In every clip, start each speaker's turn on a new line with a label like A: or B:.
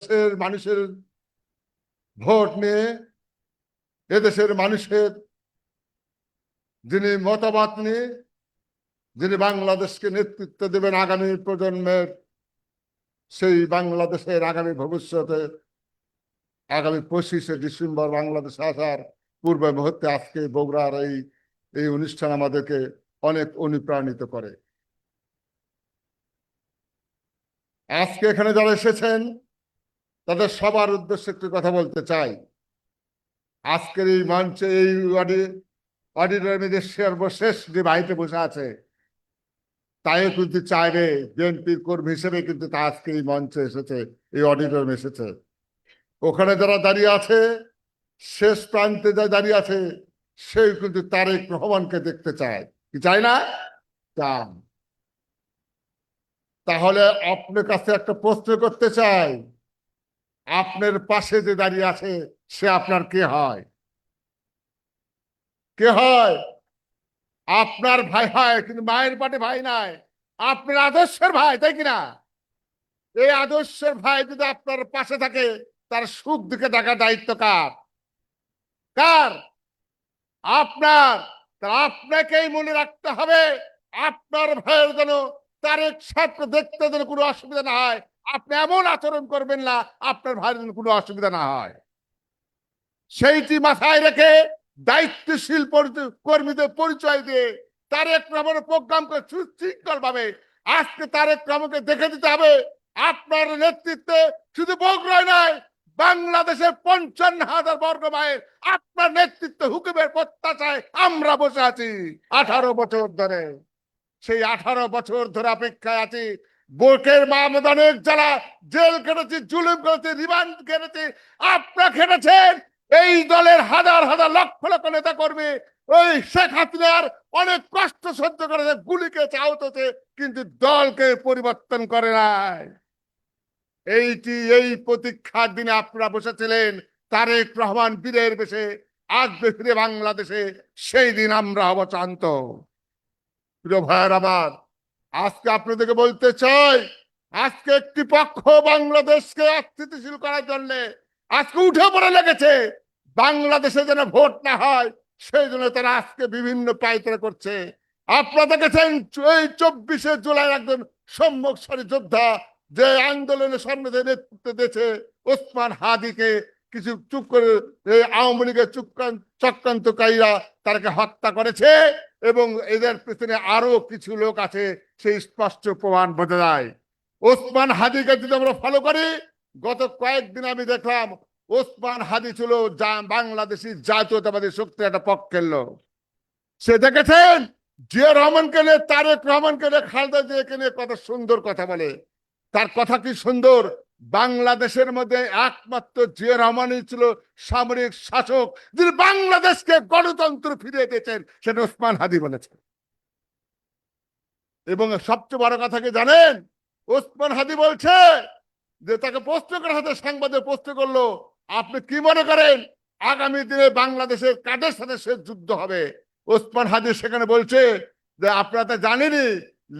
A: মানুষের ভোট নিয়ে এদেশের মানুষের যিনি মতবাদ নিয়ে যিনি বাংলাদেশকে নেতৃত্ব দেবেন আগামী প্রজন্মের, সেই বাংলাদেশের আগামী ভবিষ্যতে আগামী 25শে ডিসেম্বর বাংলাদেশে আসার পূর্ব মুহূর্তে আজকে বগুড়ার এই অনুষ্ঠান আমাদেরকে অনেক অনুপ্রাণিত করে। আজকে এখানে যারা এসেছেন তাদের সবার উদ্দেশ্যে একটু কথা বলতে চাই। আজকের এই মঞ্চে এই অডিটোরিয়ামে সর্বশেষ যে ভাইতে বসে আছে তাই কিন্তু চাইবে বিএনপির কর্মী হিসেবে কিন্তু তা আজকে এই মঞ্চে এসেছে, এই অডিটোরিয়ামে এসেছে। ওখানে যারা দাঁড়িয়ে আছে, শেষ প্রান্তে যারা দাঁড়িয়ে আছে, সে কিন্তু তারেক রহমানকে দেখতে চায়। কি চায় না? চান। তাহলে আপনার কাছে একটা প্রশ্ন করতে চাই, আপনার পাশে যে দাঁড়িয়ে আছে সে আপনার কে হয়? কে হয়? আপনার ভাই হয়, কিন্তু মায়ের পাটে ভাই নাই, আপনার আদর্শের ভাই, তাই কিনা? এই আদর্শের ভাই যদি আপনার পাশে থাকে, তার সুখ দিকে দেখার দায়িত্ব কার? কার? আপনার। আপনাকেই মনে রাখতে হবে আপনার ভাইয়ের যেন তারেক সাহেবকে দেখতে যেন কোনো অসুবিধা না হয়। আপনি এমন আচরণ করবেন না আপনার ভাইয়ের যেন কোনো অসুবিধা না হয়, সেইটি মাথায় রেখে দায়িত্বশীল কর্মীদের পরিচয় দিয়ে তারেক রহমানের প্রোগ্রাম করে সুশৃঙ্খল ভাবে আজকে তারেক রহমানকে দেখে দিতে হবে আপনার নেতৃত্বে শুধু বগুড়ায় নয়, বাংলাদেশের 55,000 বর্গ মাইল আপনার নেতৃত্বে হুকুমের প্রত্যাশায় আমরা বসে আছি 18 বছর ধরে। সেই 18 বছর ধরে অপেক্ষায় আছি। বুকের মামদ অনেক যারা জেল কেটেছে, জুলুম করেছে, রিমান্ড কেটেছে, আপনারা খেটেছেন। এই দলের হাজার হাজার লক্ষ লক্ষ নেতা কর্মী ওই শেখ হাসিনার অনেক কষ্ট সহ্য করেছে, গুলিকে আহত, কিন্তু দলকে পরিবর্তন করে নাই। এই প্রতীক্ষার দিনে আপনারা বসেছিলেন তারেক রহমান বীরের বেশে আসবে ফিরে বাংলাদেশে, সেই দিন আমরা হব শান্ত। প্রিয় ভাইয়ের আমার, আজকে আপনাদেরকে বলতে চাই, আজকে একটি পক্ষ বাংলাদেশকে অস্থিতিশীল করার জন্য আজকে উঠে পড়ে লেগেছে। বাংলাদেশে যেন ভোট না হয় সেই জন্য তারা আজকে বিভিন্ন পায়তারা করছে। আপনারা দেখেছেন এই 24শে জুলাই একজন সম্মুখসারী যোদ্ধা যে আন্দোলনের সামনে নেতৃত্ব দিয়েছে ওসমান হাদিকে কিছু চুপ করে আওয়ামী লীগের চক্রান্তকারীরা তাকে হত্যা করেছে, এবং এদের পেছনে আরো কিছু লোক আছে, সেই স্পষ্ট প্রমাণ বোঝা যায়। ওসমান হাদিকে যদি আমরা ফলো করি, গত কয়েকদিন আমি দেখলাম ওসমান হাদি ছিল বাংলাদেশি জাতীয়তাবাদী শক্তির একটা পক্ষের লোক। সে দেখেছেন জিয়া রহমানকে নিয়ে, তারেক রহমানকে নিয়ে, খালেদা জিয়াকে নিয়ে কত সুন্দর কথা বলে। তার কথা কি সুন্দর! বাংলাদেশের মধ্যে একমাত্র জিয়া রহমানই ছিল সামরিক শাসক যিনি বাংলাদেশকে গণতন্ত্র ফিরিয়ে দিয়েছেন, সেটা ওসমান হাদি বলেছেন। এবং সবচেয়ে বড় কথা কি জানেন? ওসমান হাদি বলছে যে তাকে প্রশ্ন করা হতে, সাংবাদিক প্রশ্ন করলো, আপনি কি মনে করেন আগামী দিনে বাংলাদেশের কাদের সাথে শেষ যুদ্ধ হবে? ওসমান হাদি সেখানে বলছে যে আপনারা তো জানেনই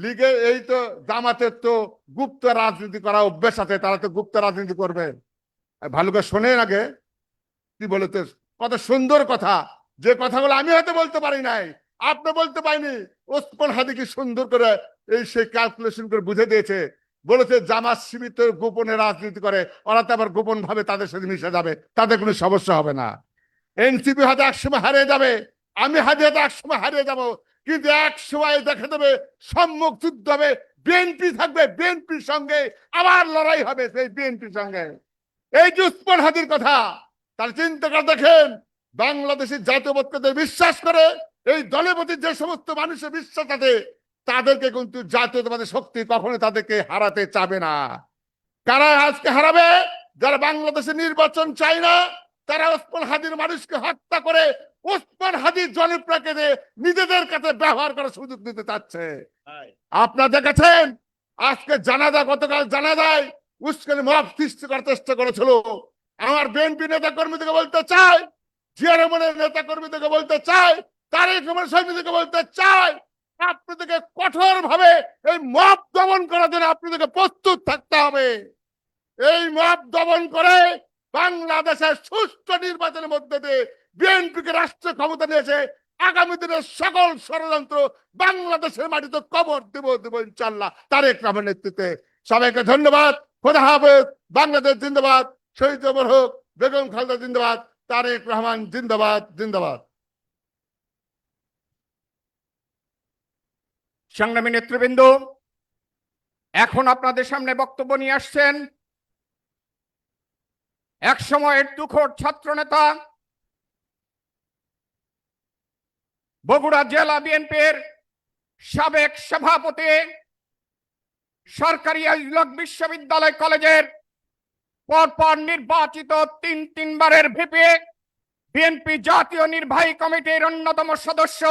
A: লীগের এই তো জামাতের তো গুপ্ত রাজনীতি করা অভ্যেস আছে, তারা তো গুপ্ত রাজনীতি করবে। ভালো করে শোনেন আগে কি বলেছে, কত সুন্দর কথা, যে কথাগুলো আমি হয়তো বলতে পারি নাই, আপনি বলতে পারিনি, ওসমান হাদি কি সুন্দর করে এই সেই ক্যালকুলেশন করে বুঝে দিয়েছে। বলেছে জামাত শিবির তো গোপনে রাজনীতি করে, ওরা তো আবার গোপন ভাবে তাদের সাথে মিশে যাবে, তাদের কোনো সমস্যা হবে না। এনসিপি হয়তো একসময় হারিয়ে যাবে, আমি হয়তো একসময় হারিয়ে যাব, কিন্তু এক সময় দেখা দেবে সম্মুখ যুদ্ধ হবে, বিএনপি থাকবে, বিএনপির সঙ্গে আবার লড়াই হবে সেই বিএনপির সঙ্গে। এই যে ওসমান হাদির কথা, তার চিন্তা করে দেখেন, বাংলাদেশের জাতীয়তাবাদকে বিশ্বাস করে, এই দলের প্রতি যে সমস্ত মানুষের বিশ্বাস আছে, তাদেরকে কিন্তু জাতীয়তাবাদী শক্তি কখনো তাদেরকে হারাতে চাবে না। কারা আজকে হারাবে? যারা বাংলাদেশে নির্বাচন চায় না, তারা ওসমান হাদির মানুষকে হত্যা করে ওসমান হাদির জনপ্রিয়কে নিজেদের কাছে ব্যবহার করার সুযোগ দিতে চাচ্ছে। আপনারা দেখেছেন আজকে জানাজা, গতকাল জানাজায় উস্কানি মব সৃষ্টি করার চেষ্টা করেছিল। আমার বিএনপি নেতা কর্মীদেরকে বলতে চাই, জিয়া রহমানের নেতা কর্মীদেরকে বলতে চাই, তারেক রহমানের সৈনিকদেরকে বলতে চাই, আপনাদেরকে কঠোর ভাবে এই মব দমন করার জন্য আপনাদেরকে প্রস্তুত থাকতে হবে। এই মব দমন করে বাংলাদেশের সুষ্ঠু নির্বাচনের মধ্যে দিয়ে বিএনপিকে রাষ্ট্র ক্ষমতা নিয়েছে। আগামী দিনের সকল ষড়যন্ত্র বাংলাদেশের মাটিতে কবর দেব ইনশাল্লাহ তারেক রহমানের নেতৃত্বে। সবাইকে ধন্যবাদ। খোদা হাফেজ। বাংলাদেশ জিন্দাবাদ। শহীদ ওমর হোক। বেগম খালেদা জিন্দাবাদ। তারেক রহমান জিন্দাবাদ জিন্দাবাদ।
B: সংগ্রামী নেতৃবৃন্দ, এখন আপনাদের সামনে বক্তব্য নিয়ে আসছেন এক সময়ের তুখোর ছাত্র নেতা, বগুড়া জেলা বিএনপির সাবেক সভাপতি, সরকারি আইয়ুব বিশ্ববিদ্যালয় কলেজের পরপর নির্বাচিত তিনবারের ভিপি, বিএনপি জাতীয় নির্বাহী কমিটির অন্যতম সদস্য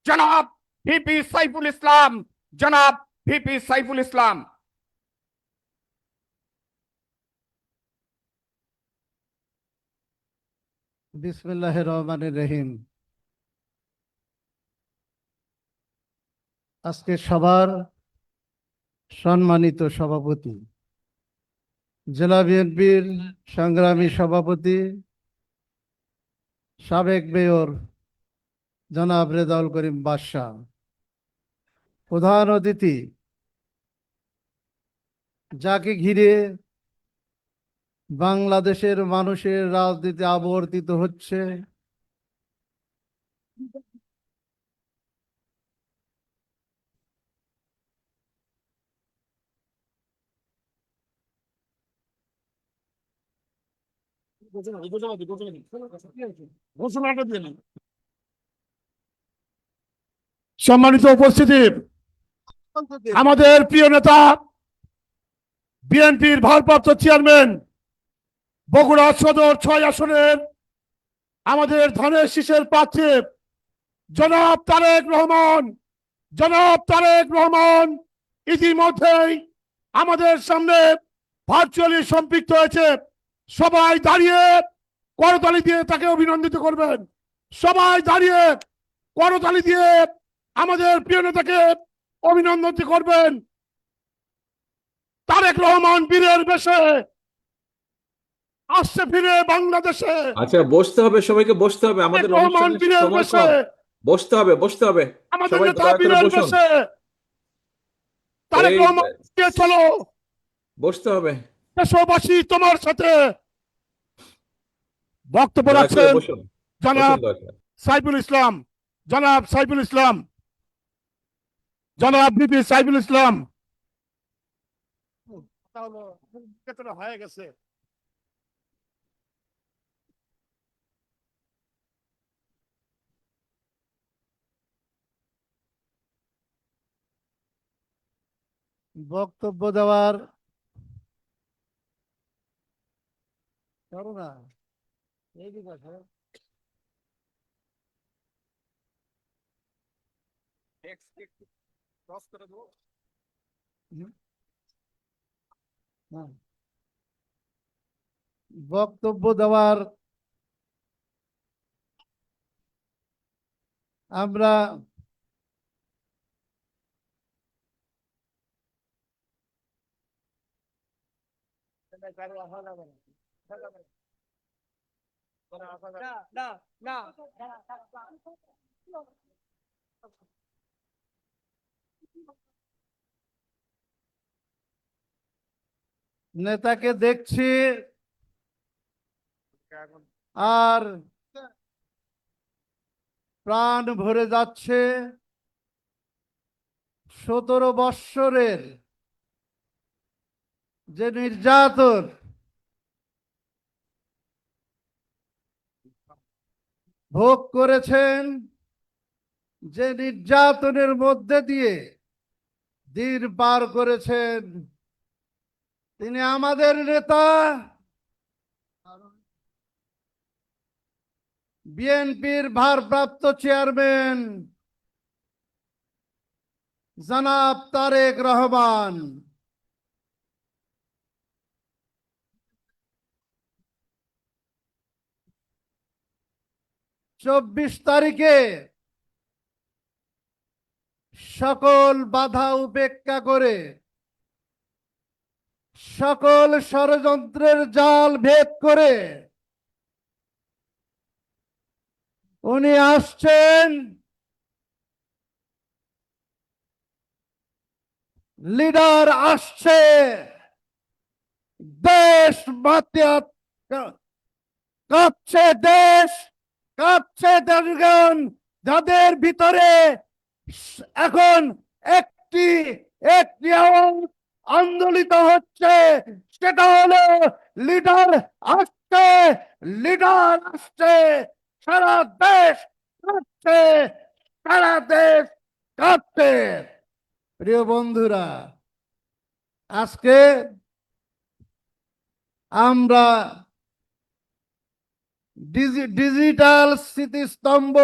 B: জনাব ভিপি সাইফুল ইসলাম। জনাব ভিপি সাইফুল ইসলাম।
C: বিসমিল্লাহির রহমানির রহিম। আজকে সবার সম্মানিত সভাপতি, জেলা বিএনপির সংগ্রামী সভাপতি, সাবেক মেয়র জনাব রেজাউল করিম বাদশাহ, প্রধান অতিথি, যাকে ঘিরে বাংলাদেশের মানুষের রাজনীতি আবর্তিত হচ্ছে,
D: সম্মানিত উপস্থিতি, আমাদের প্রিয় নেতা বিএনপির ভারপ্রাপ্ত চেয়ারম্যান, বগুড়া সদর 6 আসনের আমাদের ধানের শীষের প্রার্থী জনাব তারেক রহমান, জনাব তারেক রহমান ইতিমধ্যেই আমাদের সামনে ভার্চুয়ালি সম্পৃক্ত হয়েছে। সবাই দাঁড়িয়ে করতালি দিয়ে তাকে অভিনন্দিত করবেন। সবাই দাঁড়িয়ে করতালি দিয়ে আমাদের প্রিয় নেতাকে অভিনন্দন করবেন। তারেক রহমান বীরের বেশে আসছে ফিরে বাংলাদেশে।
E: আচ্ছা, বসতে হবে, সবাইকে বসতে হবে, আমাদের
D: রহমান বীরের
E: সময়
D: বেশে,
E: কম। বসতে হবে, বসতে হবে,
D: আমাদের
E: সবাই
D: নেতা
E: দয়া করে
D: বীরের
E: বসুন।
D: বেশে। তারেক
E: এই,
D: রহমান চলো,
E: বসতে হবে,
D: দেশবাসী তোমার সাথে। বক্তব্য
E: দয়া করে
D: রাখছেন
E: বসুন,
D: জনাব
E: বসুন দয়া করে।
D: সাইফুল ইসলাম, জনাব সাইফুল ইসলাম, জনাব ভিপি সাইফুল ইসলাম। হয়ে গেছে।
C: বক্তব্য দেওয়ার করোনা এইদিকে আসো। হ্যাঁ। বক্তব্য দেওয়ার আমরা নেতাকে দেখছি আর প্রাণ ভরে যাচ্ছে। 17 বৎসরের যে নির্যাতন ভোগ করেছেন, যে নির্যাতনের মধ্যে দিয়ে দিন পার করেছেন, তিনি আমাদের নেতা, বিএনপির ভারপ্রাপ্ত চেয়ারম্যান জনাব তারেক রহমান। চব্বিশ তারিখে সকল বাধা উপেক্ষা করে সকল ষড়যন্ত্রের জাল ভেদ করে উনি আসছেন লিডার আসছে দেশ মাতিয়া কাঁপছে দেশ কাঁপছে দেশগণ যাদের ভিতরে এখন একটি একটি আওয়াজ আন্দোলিত হচ্ছে সেটা হলো লিডার আসছে লিডার আসছে সারা দেশ কাঁপছে সারা দেশ কাঁপছে প্রিয় বন্ধুরা আজকে আমরা ডিজিটাল স্মৃতিস্তম্ভ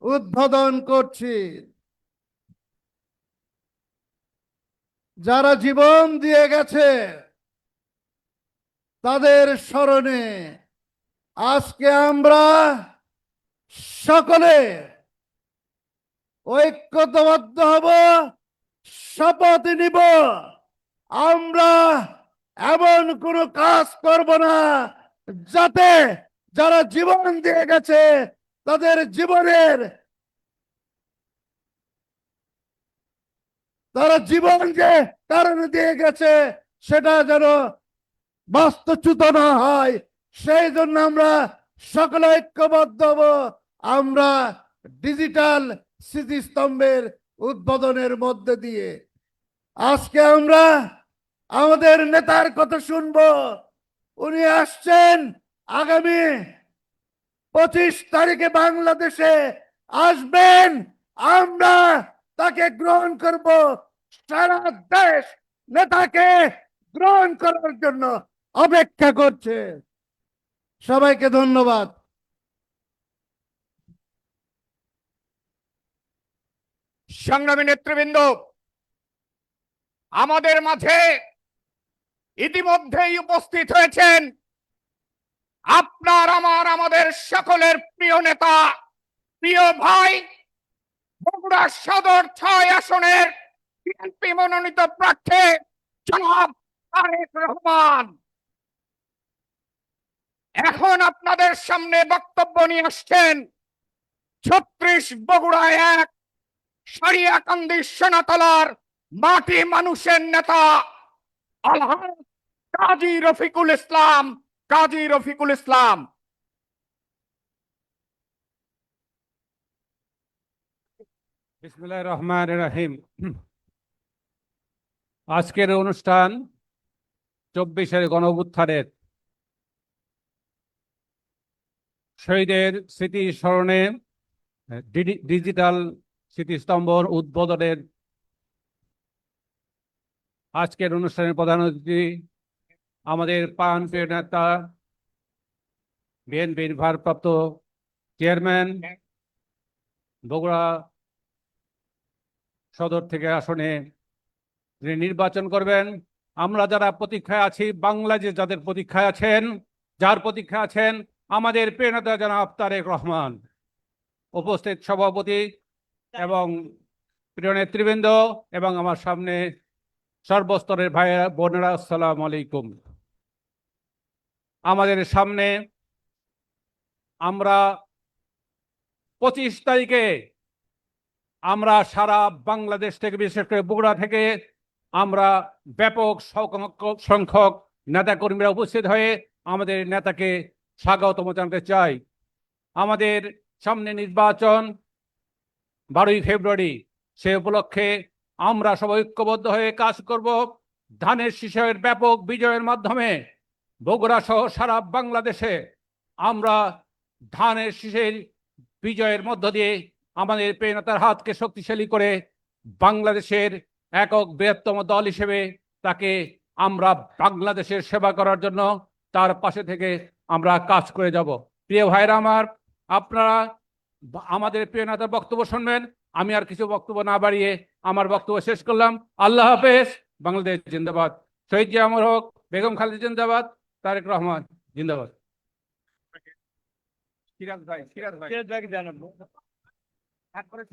C: উদ্বোধন করছি যারা জীবন দিয়ে গেছে তাদের স্মরণে আজকে আমরা সকলে ঐক্যবদ্ধ হব শপথ নিব আমরা এমন কোনো কাজ করব না যাতে যারা জীবন দিয়ে গেছে তাদের জীবনের তারা জীবন যে কারণ দিয়ে গেছে সেটা যেন বাস্তুচ্যুত না হয় সেই জন্য আমরা সকলে ঐক্যবদ্ধ হব আমরা ডিজিটাল স্মৃতিস্তম্ভের উদ্বোধনের মধ্যে দিয়ে আজকে আমরা আমাদের নেতার কথা শুনবো উনি আসছেন আগামী 25 তারিখে বাংলাদেশে আসবেন আমরা তাকে গ্রহণ করব সারা দেশ নেতাকে গ্রহণ করার জন্য অপেক্ষা করছে সবাইকে ধন্যবাদ
B: সংগ্রামী নেতৃবৃন্দ আমাদের মাঝে ইতিমধ্যেই উপস্থিত হয়েছেন আপনার আমাদের সকলের প্রিয় নেতা প্রিয় ভাই বগুড়া সদর 6 আসনের বিএনপি মনোনীত প্রার্থী জনাব তারেক রহমান এখন আপনাদের সামনে বক্তব্য নিয়ে আসছেন 36 বগুড়া 1 সারিয়াকান্দি সোনাতলার মাটি মানুষের নেতা আলহাজ কাজী রফিকুল ইসলাম
F: বিসমিল্লাহির রহমানির রহিম আজকের অনুষ্ঠান 24-এর গণঅভ্যুত্থানের শহীদের স্মৃতি স্মরণে ডিজিটাল স্মৃতিস্তম্ভ উদ্বোধনের আজকের অনুষ্ঠানের প্রধান অতিথি আমাদের প্রাণপ্রিয় নেতা বিএনপির ভারপ্রাপ্ত চেয়ারম্যান বগুড়া সদর থেকে আসনে যিনি নির্বাচন করবেন আমরা যারা প্রতীক্ষায় আছি বাংলাদেশে যাদের প্রতীক্ষায় আছেন যার প্রতীক্ষা আছেন আমাদের প্রিয় নেতা জনাব তারেক রহমান উপস্থিত সভাপতি এবং প্রিয় নেতৃবৃন্দ এবং আমার সামনে সর্বস্তরের ভাইয়েরা বোনেরা আসসালামু আলাইকুম আমাদের সামনে আমরা 25 তারিখে আমরা সারা বাংলাদেশ থেকে বিশেষ করে বগুড়া থেকে আমরা ব্যাপক সংখ্যক নেতাকর্মীরা উপস্থিত হয়ে আমাদের নেতাকে স্বাগতম জানাতে চাই আমাদের সামনে নির্বাচন 12ই ফেব্রুয়ারি সে উপলক্ষে আমরা সবাই ঐক্যবদ্ধ হয়ে কাজ করব ধানের শীষের ব্যাপক বিজয়ের মাধ্যমে বগুড়া সহ সারা বাংলাদেশে আমরা ধানের শীষের বিজয়ের মধ্য দিয়ে আমাদের প্রিয় নেতার হাতকে শক্তিশালী করে বাংলাদেশের একক বৃহত্তম দল হিসেবে তাকে আমরা বাংলাদেশের সেবা করার জন্য তার পাশে থেকে আমরা কাজ করে যাব প্রিয় ভাইরা আমার আপনারা আমাদের প্রিয় নেতার বক্তব্য শুনবেন আমি আর কিছু বক্তব্য না বাড়িয়ে আমার বক্তব্য শেষ করলাম আল্লাহ হাফেজ বাংলাদেশ জিন্দাবাদ শহীদ জিয়া অমর হোক বেগম খালেদা জিন্দাবাদ তারেক রহমান জিন্দাবাদ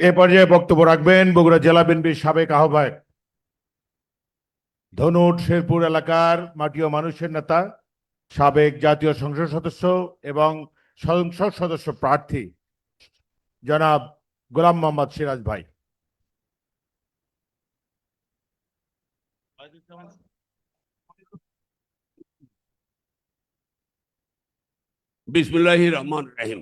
A: এ পর্যায়ে বক্তব্য রাখবেন বগুড়া জেলা বিএনপির সাবেক আহ্বায়ক ধনুট শেরপুর এলাকার মাটি ও মানুষের নেতা, সাবেক জাতীয় সংসদ সদস্য এবং সংসদ সদস্য প্রার্থী জনাব গোলাম মোহাম্মদ সিরাজ ভাই।
G: বিসমিল্লাহির রহমান রহিম।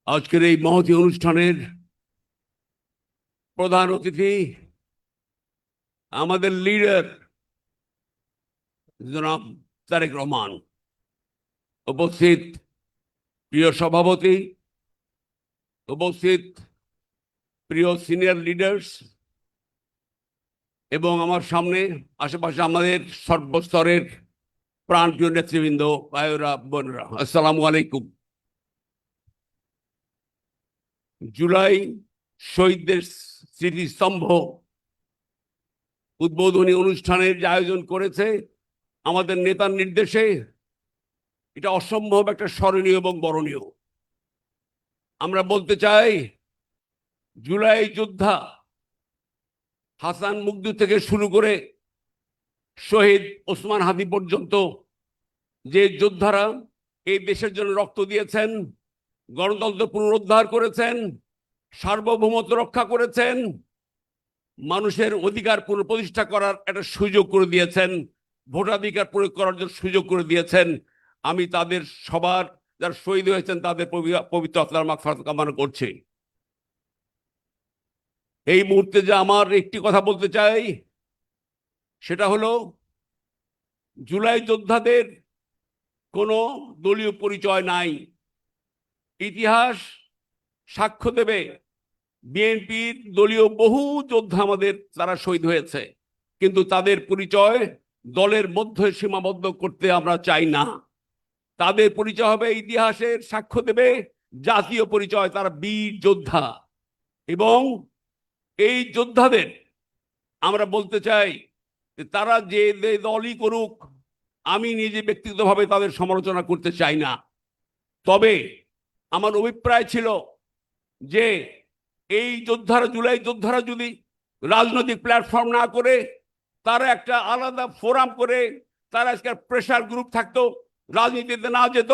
G: আজকের এই মহতী অনুষ্ঠানের প্রধান অতিথি আমাদের লিডার জনাব তারেক রহমান, উপস্থিত প্রিয় সভাপতি, উপস্থিত প্রিয় সিনিয়র লিডার্স এবং আমার সামনে আশেপাশে আমাদের সর্বস্তরের প্রাণপ্রিয় নেতৃবৃন্দ, ভাইয়েরা, বোনেরা, আসসালামু আলাইকুম। জুলাই শহীদদের স্মৃতিস্তম্ভ উদ্বোধনী অনুষ্ঠানের যে আয়োজন করেছে আমাদের নেতার নির্দেশে, এটা অসম্ভব একটা স্মরণীয় এবং বরণীয়। আমরা বলতে চাই, জুলাই যোদ্ধা হাসান মুগ্ধু থেকে শুরু করে শহীদ ওসমান হাদি পর্যন্ত যে যোদ্ধারা এই দেশের জন্য রক্ত দিয়েছেন, গণতন্ত্র পুনরুদ্ধার করেছেন, সার্বভৌমত্ব রক্ষা করেছেন, মানুষের অধিকার পুনঃপ্রতিষ্ঠা করার একটা সুযোগ করে দিয়েছেন, ভোটাধিকার প্রয়োগ করার জন্য সুযোগ করে দিয়েছেন, আমি তাদের সবার যারা শহীদ হয়েছেন তাদের পবিত্র আত্মার মাগফিরাত কামনা করছি। এই মুহূর্তে যে আমার একটি কথা বলতে চাই, সেটা হলো জুলাই যোদ্ধাদের কোনো দলীয় পরিচয় নাই। ইতিহাস সাক্ষ্য দেবে, বিএনপির দলীয় বহু যোদ্ধা আমাদের তারা শহীদ হয়েছে, কিন্তু তাদের পরিচয় দলের মধ্যে সীমাবদ্ধ করতে আমরা চাই না। তাদের পরিচয় হবে, ইতিহাসের সাক্ষ্য দেবে জাতীয় পরিচয়, তারা বীর যোদ্ধা। এবং এই যোদ্ধাদের আমরা বলতে চাই যে তারা যে দলই করুক, আমি নিজে ব্যক্তিগতভাবে তাদের সমালোচনা করতে চাই না। তবে আমার অভিপ্রায় ছিল যে এই যোদ্ধারা, জুলাই যোদ্ধারা যদি রাজনৈতিক প্ল্যাটফর্ম না করে তারা একটা আলাদা ফোরাম করে তারা আজকে প্রেশার গ্রুপ থাকতো, রাজনীতিতে না যেত,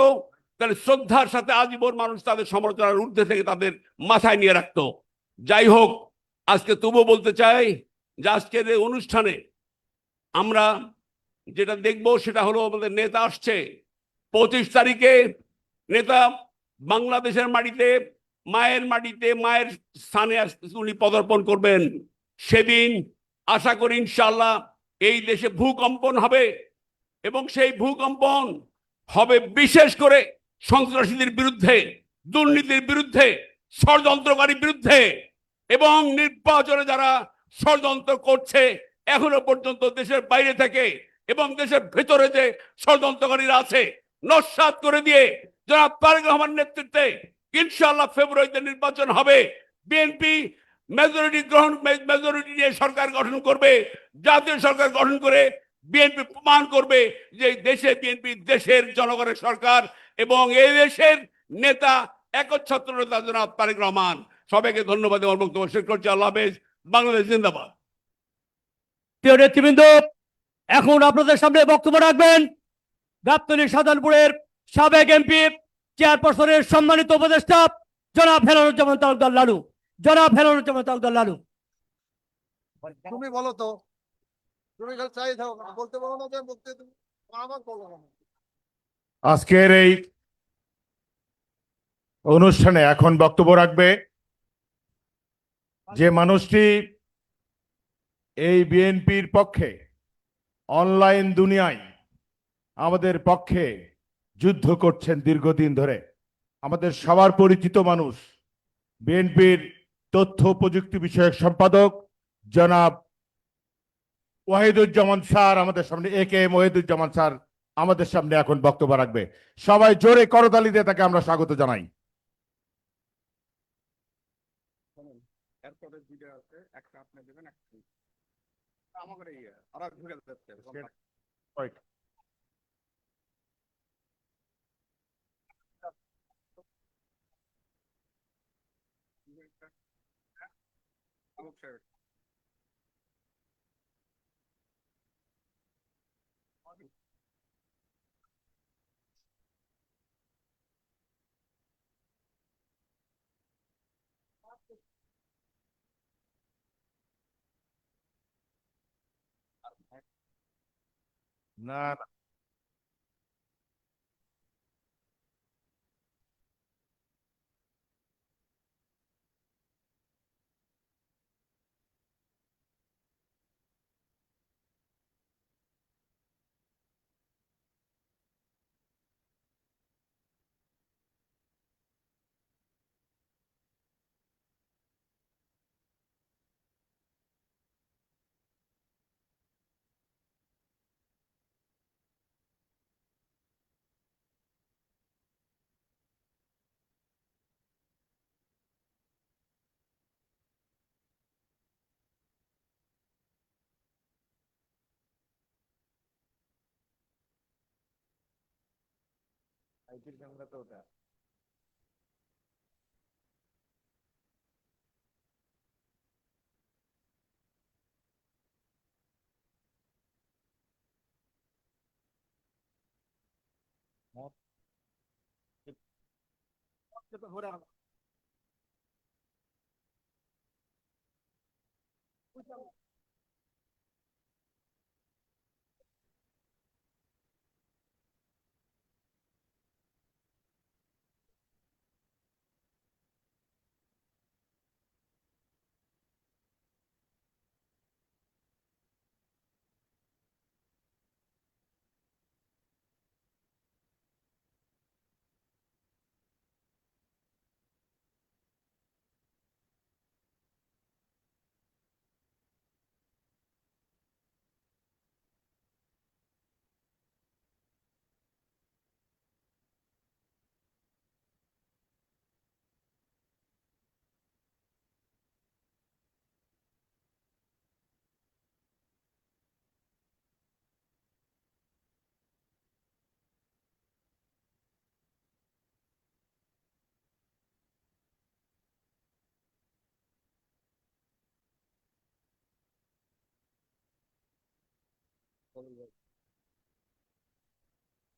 G: তাহলে শ্রদ্ধার সাথে আজীবন মানুষ তাদের সমালোচনার ঊর্ধ্বে থেকে তাদের মাথায় নিয়ে রাখতো। যাই হোক, আজকে তবুও বলতে চাই যে আজকের এই অনুষ্ঠানে আমরা যেটা দেখব সেটা হলো, আমাদের নেতা আসছে 25 তারিখে। নেতা বাংলাদেশের মাটিতে, মায়ের মাটিতে, মায়ের স্থানে উনি পদার্পণ করবেন। সেদিন আশা করি ইনশাআল্লাহ এই দেশে ভূকম্পন হবে, এবং সেই ভূকম্পন হবে বিশেষ করে সন্ত্রাসীদের বিরুদ্ধে, দুর্নীতির বিরুদ্ধে, ষড়যন্ত্রকারীর বিরুদ্ধে, এবং নির্বাচনে যারা ষড়যন্ত্র করছে এখনো পর্যন্ত দেশের বাইরে থেকে এবং দেশের ভেতরে যে ষড়যন্ত্রকারীরা আছে, নস্যাৎ করে দিয়ে জনাব তারেক রহমানের নেতৃত্বে ইনশাআল্লাহ ফেব্রুয়ারিতে নির্বাচন হবে। বিএনপি মেজরিটি নিয়ে সরকার গঠন করবে, জাতীয় সরকার গঠন করে বিএনপি প্রমাণ করবে যে দেশে বিএনপি দেশের জনগণের সরকার এবং এই দেশের নেতা একচ্ছত্র নেতা জনাব তারেক রহমান। সবাইকে ধন্যবাদ, আমার বক্তব্য শেষ করছি। আল্লাহ হাফেজ। বাংলাদেশ জিন্দাবাদ।
H: প্রিয় নেতৃবৃন্দ, এখন আপনাদের সামনে বক্তব্য রাখবেন গাবতলী সাধারণপুরের সাবেক এমপি, চেয়ারপারসনের সম্মানিত উপদেষ্টা জনাব হেলালুজ্জামান তালুকদার লালু। জনাব হেলালুজ্জামান তালুকদার লালু।
C: তুমি বলো তো, তুমি খালি চাই থাকো, বলতে বলো না যে বলতে তুমি আমার বলো না।
A: আজকের এই অনুষ্ঠানে এখন বক্তব্য রাখবে যে মানুষটি এই বিএনপির পক্ষে, অনলাইন দুনিয়ায় আমাদের পক্ষে যুদ্ধ করছেন দীর্ঘদিন ধরে, আমাদের সবার পরিচিত মানুষ, বিএনপির তথ্য প্রযুক্তি বিষয়ক সম্পাদক জনাব ওয়াহিদুজ্জামান স্যার আমাদের সামনে, একে এম ওয়াহিদুজ্জামান স্যার আমাদের সামনে এখন বক্তব্য রাখবে। সবাই জোরে করতালি দিয়ে তাকে আমরা স্বাগত জানাই। না না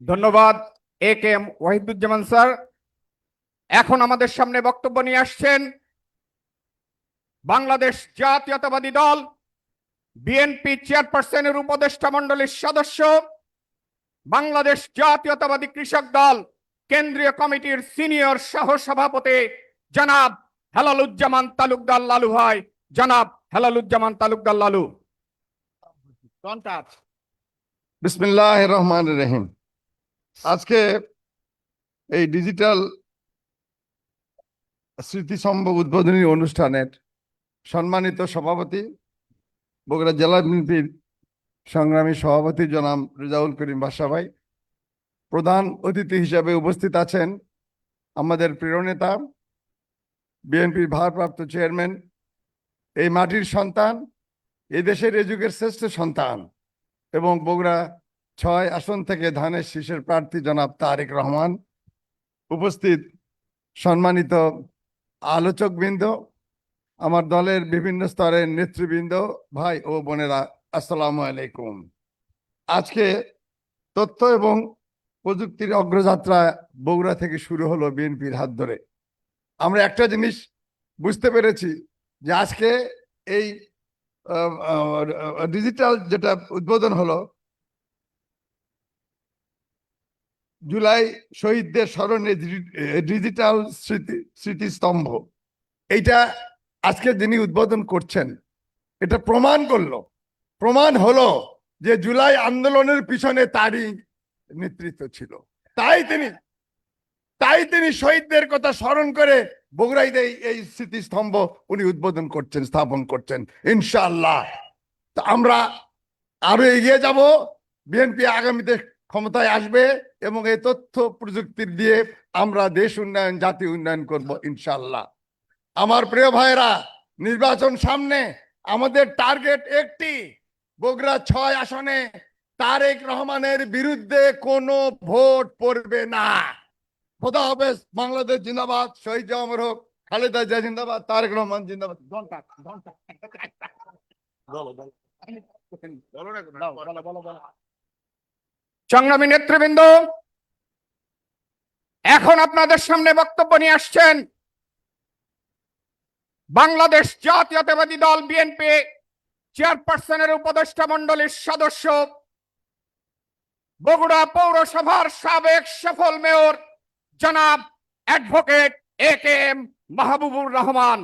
B: ধন্যবাদ এ কে এম ওয়াহিদুজ্জামান স্যার। এখন আমাদের সামনে বক্তব্য নিয়ে আসছেন বাংলাদেশ জাতীয়তাবাদী দল বিএনপি চেয়ারপারসনের উপদেষ্টা মণ্ডলীর সদস্য, বাংলাদেশ জাতীয়তাবাদী কৃষক দল কেন্দ্রীয় কমিটির সিনিয়র সহ সভাপতি জনাব হেলালুজ্জামান তালুকদার লালু ভাই। জনাব হেলালুজ্জামান তালুকদার লালু।
C: বিসমিল্লাহির রহমানির রহিম। আজকে এই ডিজিটাল স্মৃতিস্তম্ভ উদ্বোধনী অনুষ্ঠানের সম্মানিত সভাপতি, বগুড়া জেলা বিএনপির সংগ্রামী সভাপতি জনাব রেজাউল করিম বাদশা ভাই, প্রধান অতিথি হিসেবে উপস্থিত আছেন আমাদের প্রিয় নেতা বিএনপির ভারপ্রাপ্ত চেয়ারম্যান, এই মাটির সন্তান, এই দেশের এ যুগের শ্রেষ্ঠ সন্তান এবং বগুড়া ৬ আসন থেকে ধানের শীষের প্রার্থী জনাব তারেক রহমান, উপস্থিত সম্মানিত আলোচকবৃন্দ, আমার দলের বিভিন্ন স্তরের নেতৃবৃন্দ, ভাই ও বোনেরা, আসসালামু আলাইকুম। আজকে তথ্য এবং প্রযুক্তির অগ্রযাত্রা বগুড়া থেকে শুরু হলো বিএনপির হাত ধরে। আমরা একটা জিনিস বুঝতে পেরেছি যে আজকে এই ডিজিটাল যেটা উদ্বোধন হলো, জুলাই শহীদদের স্মরণে ডিজিটাল স্মৃতিস্তম্ভ, এইটা আজকে যিনি উদ্বোধন করছেন এটা প্রমাণ হলো যে জুলাই আন্দোলনের পিছনে তারই নেতৃত্ব ছিল। তাই তিনি শহীদদের কথা স্মরণ করে বগুড়াইতে এই স্মৃতিস্তম্ভ উনি উদ্বোধন করছেন, স্থাপন করছেন। ইনশাআল্লাহ আমরা আরো এগিয়ে যাব, বিএনপি আগামীতে ক্ষমতায় আসবে এবং এই তথ্য প্রযুক্তির দিয়ে আমরা দেশ উন্নয়ন, জাতি উন্নয়ন করব ইনশাআল্লাহ। আমার প্রিয় ভাইরা, নির্বাচন সামনে, আমাদের টার্গেট একটি, বগুড়া ৬ আসনে তারেক রহমানের বিরুদ্ধে কোনো ভোট পড়বে না। খোদা হাফেজ। বাংলাদেশ জিন্দাবাদ। শহীদ অমর হোক। খালেদা জিয়া জিন্দাবাদ। তারেক রহমান জিন্দাবাদ।
B: সংগ্রামী নেতৃবৃন্দ, এখন আপনাদের সামনে বক্তব্য নিয়ে আসছেন বাংলাদেশ জাতীয়তাবাদী দল বিএনপি চেয়ারপারসনের উপদেষ্টা মণ্ডলীর সদস্য, বগুড়া পৌরসভার সাবেক সফল মেয়র জনাব অ্যাডভোকেট AKM মাহবুবুর রহমান।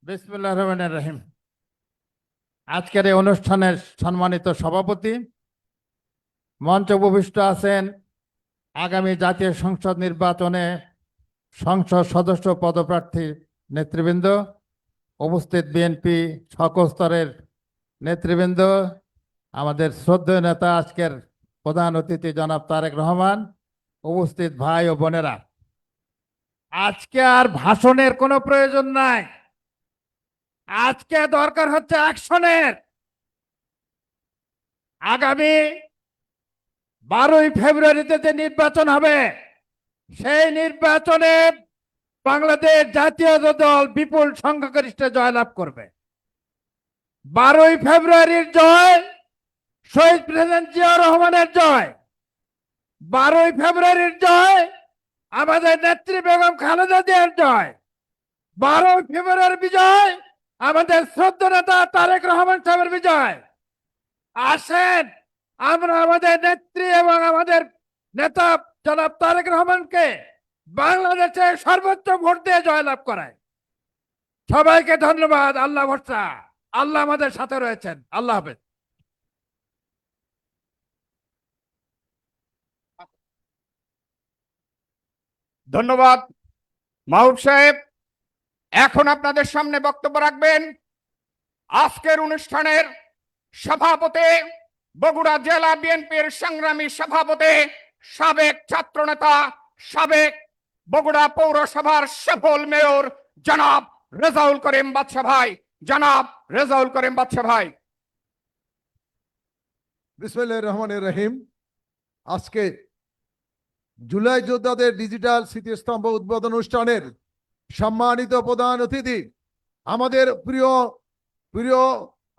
D: বিসমিল্লাহির রহমানির রহিম। আজকের এই অনুষ্ঠানের সম্মানিত সভাপতি, মঞ্চে উপবিষ্ট আছেন আগামী জাতীয় সংসদ নির্বাচনে সংসদ সদস্য পদপ্রার্থী নেতৃবৃন্দ, উপস্থিত বিএনপি সকল স্তরের নেতৃবৃন্দ, আমাদের শ্রদ্ধেয় নেতা আজকের প্রধান অতিথি জনাব তারেক রহমান, উপস্থিত ভাই ও বোনেরা, আজকে আর ভাষণের কোনো প্রয়োজন নাই। আজকে দরকার হচ্ছে অ্যাকশনের। আগামী 12ই ফেব্রুয়ারিতে যে নির্বাচন হবে, সেই নির্বাচনে বাংলাদেশ জাতীয় দল বিপুল সংখ্যাগরিষ্ঠে জয়লাভ করবে। 12ই ফেব্রুয়ারির জয় শহীদ প্রেসিডেন্ট জিয়াউর রহমানের জয়। 12ই ফেব্রুয়ারির জয় আমাদের নেত্রী বেগম খালেদা জিয়ার জয়। 12ই ফেব্রুয়ারির বিজয় আমাদের শ্রদ্ধা নেতা তারেক রহমান সাহেবের বিজয়। আসেন আমরা আমাদের নেত্রী এবং আমাদের নেতা জনাব তারেক রহমানকে বাংলাদেশে সর্বোচ্চ ভোট দিয়ে জয়লাভ করায়। সবাইকে ধন্যবাদ। আল্লাহ ভরসা, আল্লাহ আমাদের সাথে রয়েছেন। আল্লাহ হাফেজ।
B: ধন্যবাদ মাহবুব সাহেব। এখন আপনাদের সামনে বক্তব্য রাখবেন আজকের অনুষ্ঠানের সভাপতি, বগুড়া জেলা বিএনপির সংগ্রামী সভাপতি, সাবেক ছাত্রনেতা, সাবেক বগুড়া পৌরসভার সফল মেয়র জনাব রেজাউল করিম বাদশা ভাই। জনাব রেজাউল করিম বাদশা ভাই।
C: বিসমিল্লাহির রহমানির রহিম। আজকে জুলাই যোদ্ধাদের ডিজিটাল স্মৃতিস্তম্ভ উদ্বোধন অনুষ্ঠানের সম্মানিত প্রধান অতিথি, আমাদের প্রিয়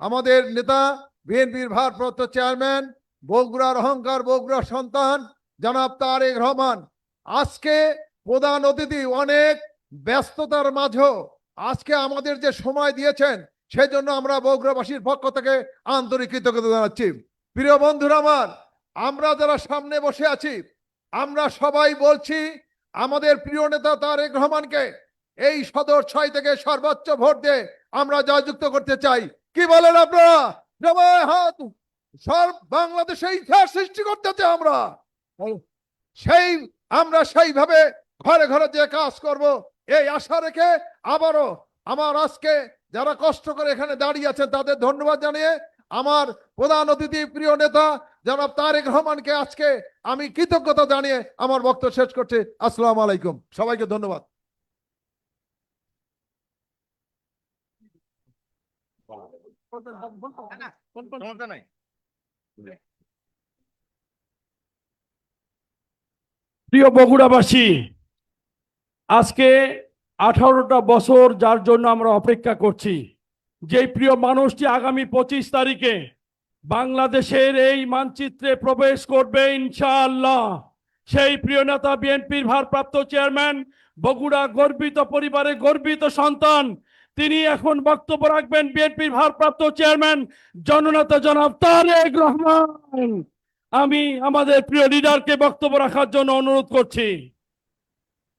C: আমাদের নেতা, বিএনপির ভারপ্রাপ্ত চেয়ারম্যান, বগুড়ার অহংকার, বগুড়ার সন্তান জনাব তারেক রহমান। আজকে প্রধান অতিথি অনেক ব্যস্ততার মাঝেও আজকে আমাদের যে সময় দিয়েছেন, সেজন্য আমরা বগুড়াবাসীর পক্ষ থেকে আন্তরিক কৃতজ্ঞতা জানাচ্ছি। প্রিয় বন্ধুরা আমার, আমরা যারা সামনে বসে আছি, আমরা সবাই বলছি আমাদের প্রিয় নেতা তারেক রহমানকে এই সদর 6 থেকে সর্বোচ্চ ভোট দিয়ে আমরা জয়যুক্ত করতে চাই। কি বলেন আপনারা? সবাই হাত। বাংলাদেশে ইতিহাস সৃষ্টি করতে চাই আমরা। আমরা সেইভাবে ঘরে ঘরে যে কাজ করব, এই আশা রেখে আবারও আমার আজকে যারা কষ্ট করে এখানে দাঁড়িয়ে আছেন তাদের ধন্যবাদ জানিয়ে আমার প্রধান অতিথি প্রিয় নেতা জনাব তারেক রহমানকে আজকে আমি কৃতজ্ঞতা জানিয়ে আমার বক্তব্য শেষ করছি। আসসালামু আলাইকুম, সবাইকে ধন্যবাদ।
H: প্রিয় বগুড়াবাসী, আজকে 18টা বছর যার জন্য আমরা অপেক্ষা করছি, যে প্রিয় মানুষটি আগামী 25 তারিখে বাংলাদেশের এই মানচিত্রে প্রবেশ করবে ইনশাআল্লাহ, সেই প্রিয় নেতা, বিএনপির ভারপ্রাপ্ত চেয়ারম্যান, বগুড়া গর্বিত পরিবারের গর্বিত সন্তান, তিনি এখন বক্তব্য রাখবেন বিএনপির ভারপ্রাপ্ত চেয়ারম্যান জননেতা জনাব তারেক রহমান। আমি আমাদের প্রিয় লিডারকে বক্তব্য রাখার জন্য অনুরোধ করছি।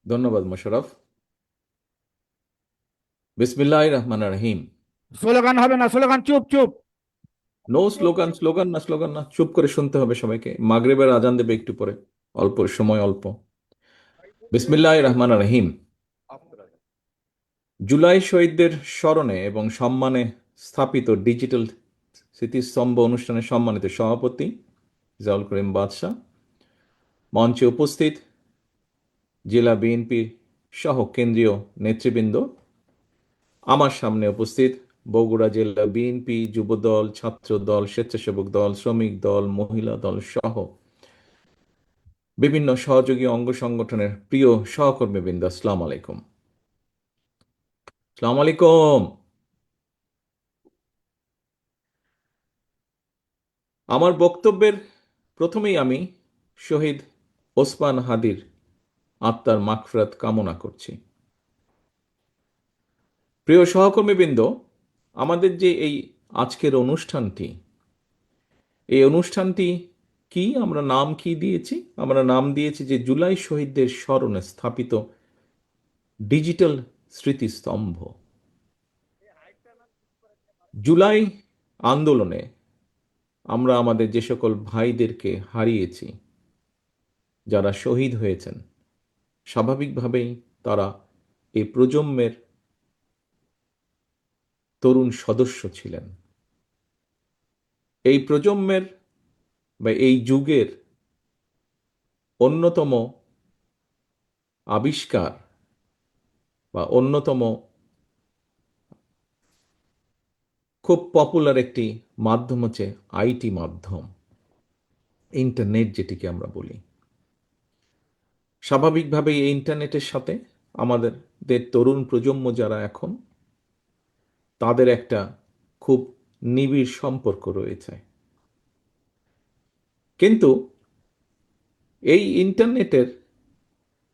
E: ধন্যবাদ মোশাররফ। বিসমিল্লাহির রহমানির রহিম।
D: স্লোগান হবে না, স্লোগান চুপ চুপ।
E: নো স্লোগান, স্লোগান না, চুপ করে শুনতে হবে সবাইকে। মাগরিবের আজান দেবে একটু পরে, অল্প সময় অল্প। বিসমিল্লাহির রহমানির রহিম। জুলাই শহীদদের স্মরণে এবং সম্মানে স্থাপিত ডিজিটাল স্মৃতিস্তম্ভ অনুষ্ঠানের সম্মানিত সভাপতি রেজাউল করিম বাদশা, মঞ্চে উপস্থিত জেলা বিএনপি সহ কেন্দ্রীয় নেতৃবৃন্দ, আমার সামনে উপস্থিত বগুড়া জেলা বিএনপি যুবদল, ছাত্র দল, স্বেচ্ছাসেবক দল, শ্রমিক দল, মহিলা দল সহ বিভিন্ন সহযোগী অঙ্গ সংগঠনের প্রিয় সহকর্মীবৃন্দ, আসসালামু আলাইকুম। আসসালামু আলাইকুম। আমার বক্তব্যের প্রথমেই আমি শহীদ ওসমান হাদির আত্মার মাগফিরাত কামনা করছি। প্রিয় সহকর্মীবৃন্দ, আমাদের যে এই আজকের অনুষ্ঠানটি, এই অনুষ্ঠানটি কি আমরা নাম কি দিয়েছি? আমরা নাম দিয়েছি যে জুলাই শহীদদের স্মরণে স্থাপিত ডিজিটাল স্মৃতিস্তম্ভ। জুলাই আন্দোলনে আমরা আমাদের যে সকল ভাইদেরকে হারিয়েছি, যারা শহীদ হয়েছেন, স্বাভাবিকভাবেই তারা এই প্রজন্মের তরুণ সদস্য ছিলেন। এই প্রজন্মের বা এই যুগের অন্যতম আবিষ্কার বা অন্যতম খুব পপুলার একটি মাধ্যম হচ্ছে আইটি মাধ্যম, ইন্টারনেট যেটিকে আমরা বলি। স্বাভাবিকভাবেই এই ইন্টারনেটের সাথে আমাদের তরুণ প্রজন্ম যারা এখন, তাদের একটা খুব নিবিড় সম্পর্ক রয়েছে। কিন্তু এই ইন্টারনেটের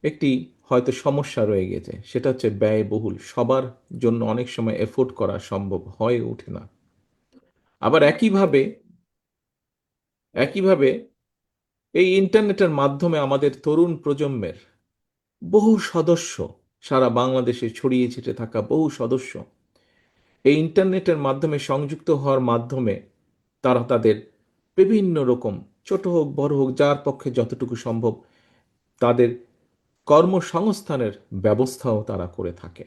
E: একটি হয়তো সমস্যা রয়ে গেছে, সেটা হচ্ছে ব্যয়বহুল। সবার জন্য অনেক সময় এফোর্ড করা সম্ভব হয়ে ওঠে না। আবার একইভাবে এই ইন্টারনেটের মাধ্যমে আমাদের তরুণ প্রজন্মের বহু সদস্য, সারা বাংলাদেশে ছড়িয়ে ছিটে থাকা বহু সদস্য এই ইন্টারনেটের মাধ্যমে সংযুক্ত হওয়ার মাধ্যমে তারা তাদের বিভিন্ন রকম, ছোট হোক বড় হোক, যার পক্ষে যতটুকু সম্ভব, তাদের কর্মসংস্থানের ব্যবস্থাও তারা করে থাকে।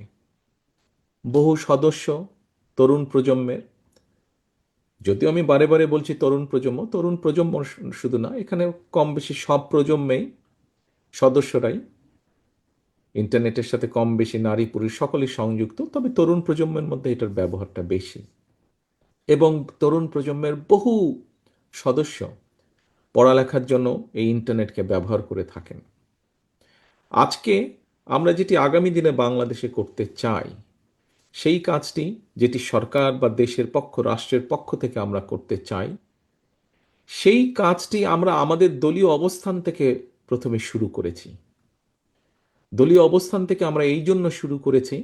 E: বহু সদস্য তরুণ প্রজন্মের, যদিও আমি বারে বারে বলছি তরুণ প্রজন্ম শুধু না, এখানে কম বেশি সব প্রজন্মেই সদস্যরাই ইন্টারনেটের সাথে কম বেশি নারী পুরুষ সকলেই সংযুক্ত, তবে তরুণ প্রজন্মের মধ্যে এটার ব্যবহারটা বেশি। এবং তরুণ প্রজন্মের বহু সদস্য পড়ালেখার জন্য এই ইন্টারনেটকে ব্যবহার করে থাকেন। আজকে আমরা যেটি আগামী দিনে বাংলাদেশে করতে চাই, সেই কাজটি যেটি সরকার বা দেশের পক্ষ, রাষ্ট্রের পক্ষ থেকে আমরা করতে চাই, সেই কাজটি আমরা আমাদের দলীয় অবস্থান থেকে প্রথমে শুরু করেছি। দলীয় অবস্থান থেকে আমরা এই জন্য শুরু করেছি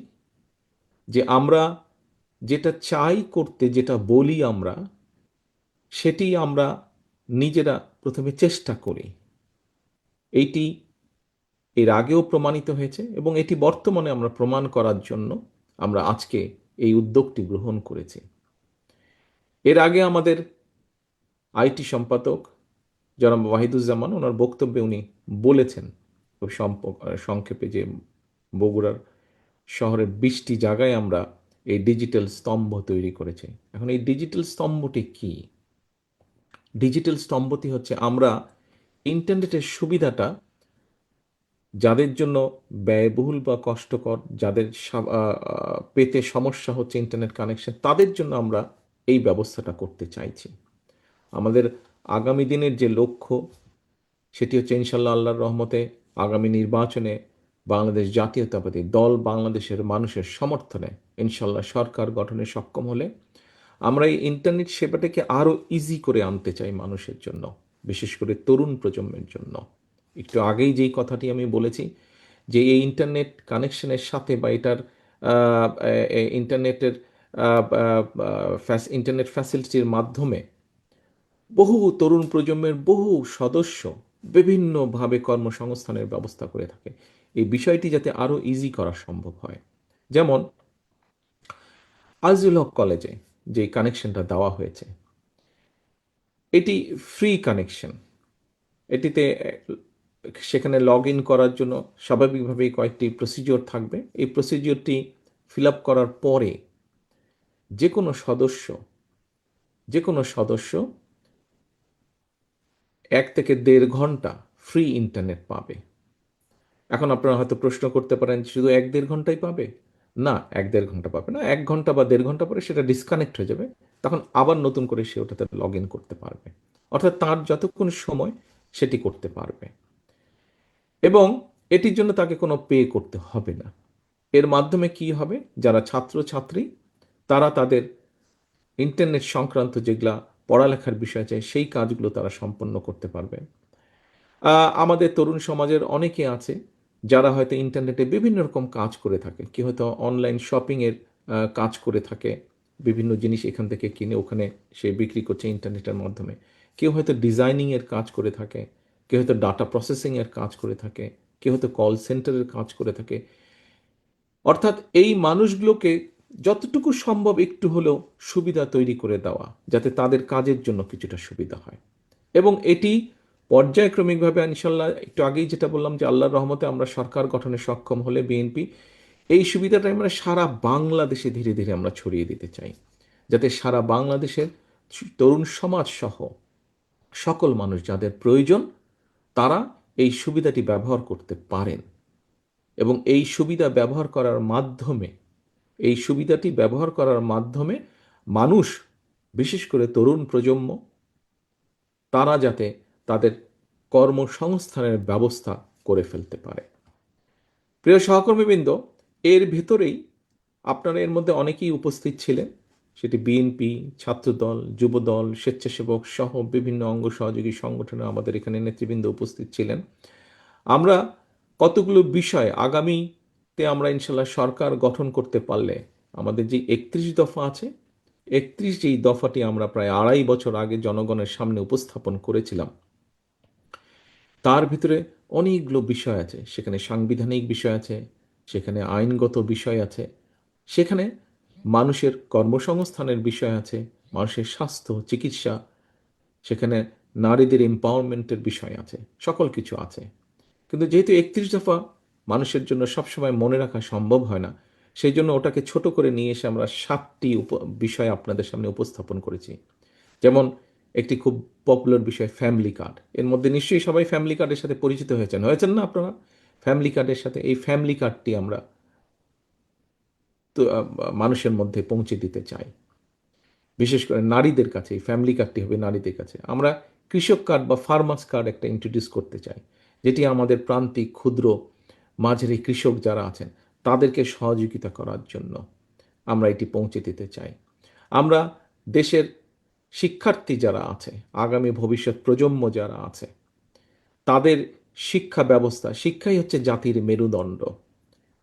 E: যে আমরা যেটা চাই করতে, যেটা বলি আমরা, সেটি আমরা নিজেরা প্রথমে চেষ্টা করি। এইটি এর আগেও প্রমাণিত হয়েছে এবং এটি বর্তমানে আমরা প্রমাণ করার জন্য আমরা আজকে এই উদ্যোগটি গ্রহণ করেছি। এর আগে আমাদের আইটি সম্পাদক জনাব ওয়াহিদুজ্জামান, ওনার বক্তব্যে উনি বলেছেন খুব সংক্ষেপে যে বগুড়ার শহরের 20টি জায়গায় আমরা এই ডিজিটাল স্তম্ভ তৈরি করেছি। এখন এই ডিজিটাল স্তম্ভটি কি? ডিজিটাল স্তম্ভটি হচ্ছে আমরা ইন্টারনেটের সুবিধাটা যাদের জন্য ব্যয়বহুল বা কষ্টকর, যাদের পেতে সমস্যা হচ্ছে ইন্টারনেট কানেকশন, তাদের জন্য আমরা এই ব্যবস্থাটা করতে চাইছি। আমাদের আগামী দিনের যে লক্ষ্য, সেটি হচ্ছে ইনশাল্লাহ আল্লাহর রহমতে আগামী নির্বাচনে বাংলাদেশ জাতীয়তাবাদী দল বাংলাদেশের মানুষের সমর্থনে ইনশাল্লাহ সরকার গঠনে সক্ষম হলে আমরা এই ইন্টারনেট সেবাটাকে আরও ইজি করে আনতে চাই মানুষের জন্য, বিশেষ করে তরুণ প্রজন্মের জন্য। একটু আগেই যেই কথাটি আমি বলেছি যে এই ইন্টারনেট কানেকশনের সাথে বা এটার ইন্টারনেট ফ্যাসিলিটির মাধ্যমে বহু তরুণ প্রজন্মের বহু সদস্য বিভিন্নভাবে কর্মসংস্থানের ব্যবস্থা করে থাকে। এই বিষয়টি যাতে আরও ইজি করা সম্ভব হয়, যেমন আজিজুল হক কলেজে যে কানেকশনটা দেওয়া হয়েছে, এটি ফ্রি কানেকশন। এটিতে সেখানে লগ ইন করার জন্য স্বাভাবিকভাবেই কয়েকটি প্রসিজিওর থাকবে। এই প্রসিজিওরটি ফিল আপ করার পরে যে কোনো সদস্য 1 থেকে 1.5 ঘন্টা ফ্রি ইন্টারনেট পাবে। এখন আপনারা হয়তো প্রশ্ন করতে পারেন, শুধু 1-1.5 ঘন্টাই পাবে? না, 1-1.5 ঘন্টা পাবে না। 1 ঘন্টা বা 1.5 ঘন্টা পরে সেটা ডিসকানেক্ট হয়ে যাবে, তখন আবার নতুন করে সে ওটাতে লগ ইন করতে পারবে। অর্থাৎ তার যতক্ষণ সময় সেটি করতে পারবে এবং এটির জন্য তাকে কোনো পে করতে হবে না। এর মাধ্যমে কি হবে, যারা ছাত্রছাত্রী তারা তাদের ইন্টারনেট সংক্রান্ত যেগুলা পড়ালেখার বিষয় চাই সেই কাজগুলো তারা সম্পন্ন করতে পারবে। আমাদের তরুণ সমাজের অনেকে আছে যারা হয়তো ইন্টারনেটে বিভিন্ন রকম কাজ করে থাকে। কি হয়তো অনলাইন শপিংয়ের কাজ করে থাকে, বিভিন্ন জিনিস এখান থেকে কিনে ওখানে সে বিক্রি করছে ইন্টারনেটের মাধ্যমে। কেউ হয়তো ডিজাইনিংয়ের কাজ করে থাকে, কেউ হয়তো ডাটা প্রসেসিংয়ের কাজ করে থাকে, কেউ হয়তো কল সেন্টারের কাজ করে থাকে। অর্থাৎ এই মানুষগুলোকে যতটুকু সম্ভব একটু হলেও সুবিধা তৈরি করে দেওয়া, যাতে তাদের কাজের জন্য কিছুটা সুবিধা হয়। এবং এটি পর্যায়ক্রমিকভাবে ইনশাল্লাহ, একটু আগেই যেটা বললাম যে আল্লাহর রহমতে আমরা সরকার গঠনে সক্ষম হলে বিএনপি এই সুবিধাটা আমরা সারা বাংলাদেশে ধীরে ধীরে আমরা ছড়িয়ে দিতে চাই, যাতে সারা বাংলাদেশের তরুণ সমাজ সহ সকল মানুষ যাদের প্রয়োজন তারা এই সুবিধাটি ব্যবহার করতে পারেন। এবং এই সুবিধা ব্যবহার করার মাধ্যমে, এই সুবিধাটি ব্যবহার করার মাধ্যমে মানুষ, বিশেষ করে তরুণ প্রজন্ম, তারা যাতে তাদের কর্মসংস্থানের ব্যবস্থা করে ফেলতে পারে। প্রিয় সহকর্মীবৃন্দ, এর ভেতরেই আপনারা এর মধ্যে অনেকেই উপস্থিত ছিলেন, সেটি বিএনপি, ছাত্রদল, যুবদল, স্বেচ্ছাসেবক সহ বিভিন্ন অঙ্গ সহযোগী সংগঠনে আমাদের এখানে নেতৃবৃন্দ উপস্থিত ছিলেন। আমরা কতগুলো বিষয় আগামীতে আমরা ইনশাল্লাহ সরকার গঠন করতে পারলে আমাদের যে 31 দফা আছে, 31 যেই দফাটি আমরা প্রায় 2.5 বছর আগে জনগণের সামনে উপস্থাপন করেছিলাম, তার ভিতরে অনেকগুলো বিষয় আছে। সেখানে সাংবিধানিক বিষয় আছে, সেখানে আইনগত বিষয় আছে, সেখানে মানুষের কর্মসংস্থানের বিষয় আছে, মানুষের স্বাস্থ্য, চিকিৎসা, সেখানে নারীদের এম্পাওয়ারমেন্টের বিষয় আছে, সকল কিছু আছে। কিন্তু যেহেতু 31 দফা মানুষের জন্য সবসময় মনে রাখা সম্ভব হয় না, সেই জন্য ওটাকে ছোট করে নিয়ে এসে আমরা 7টি বিষয় আপনাদের সামনে উপস্থাপন করেছি। যেমন একটি খুব পপুলার বিষয় ফ্যামিলি কার্ড। এর মধ্যে নিশ্চয়ই সবাই ফ্যামিলি কার্ডের সাথে পরিচিত হয়েছেন না আপনারা? ফ্যামিলি কার্ডের সাথে এই ফ্যামিলি কার্ডটি আমরা তো মানুষের মধ্যে পৌঁছে দিতে চাই, বিশেষ করে নারীদের কাছে। এই ফ্যামিলি কার্ডটি হবে নারীদের কাছে। আমরা কৃষক কার্ড বা ফার্মার্স কার্ড একটা ইন্ট্রোডিউস করতে চাই, যেটি আমাদের প্রান্তিক ক্ষুদ্র মাঝারি কৃষক যারা আছেন তাদেরকে সহযোগিতা করার জন্য আমরা এটি পৌঁছে দিতে চাই। আমরা দেশের শিক্ষার্থী যারা আছে, আগামী ভবিষ্যৎ প্রজন্ম যারা আছে, তাদের শিক্ষা ব্যবস্থা, শিক্ষাই হচ্ছে জাতির মেরুদণ্ড।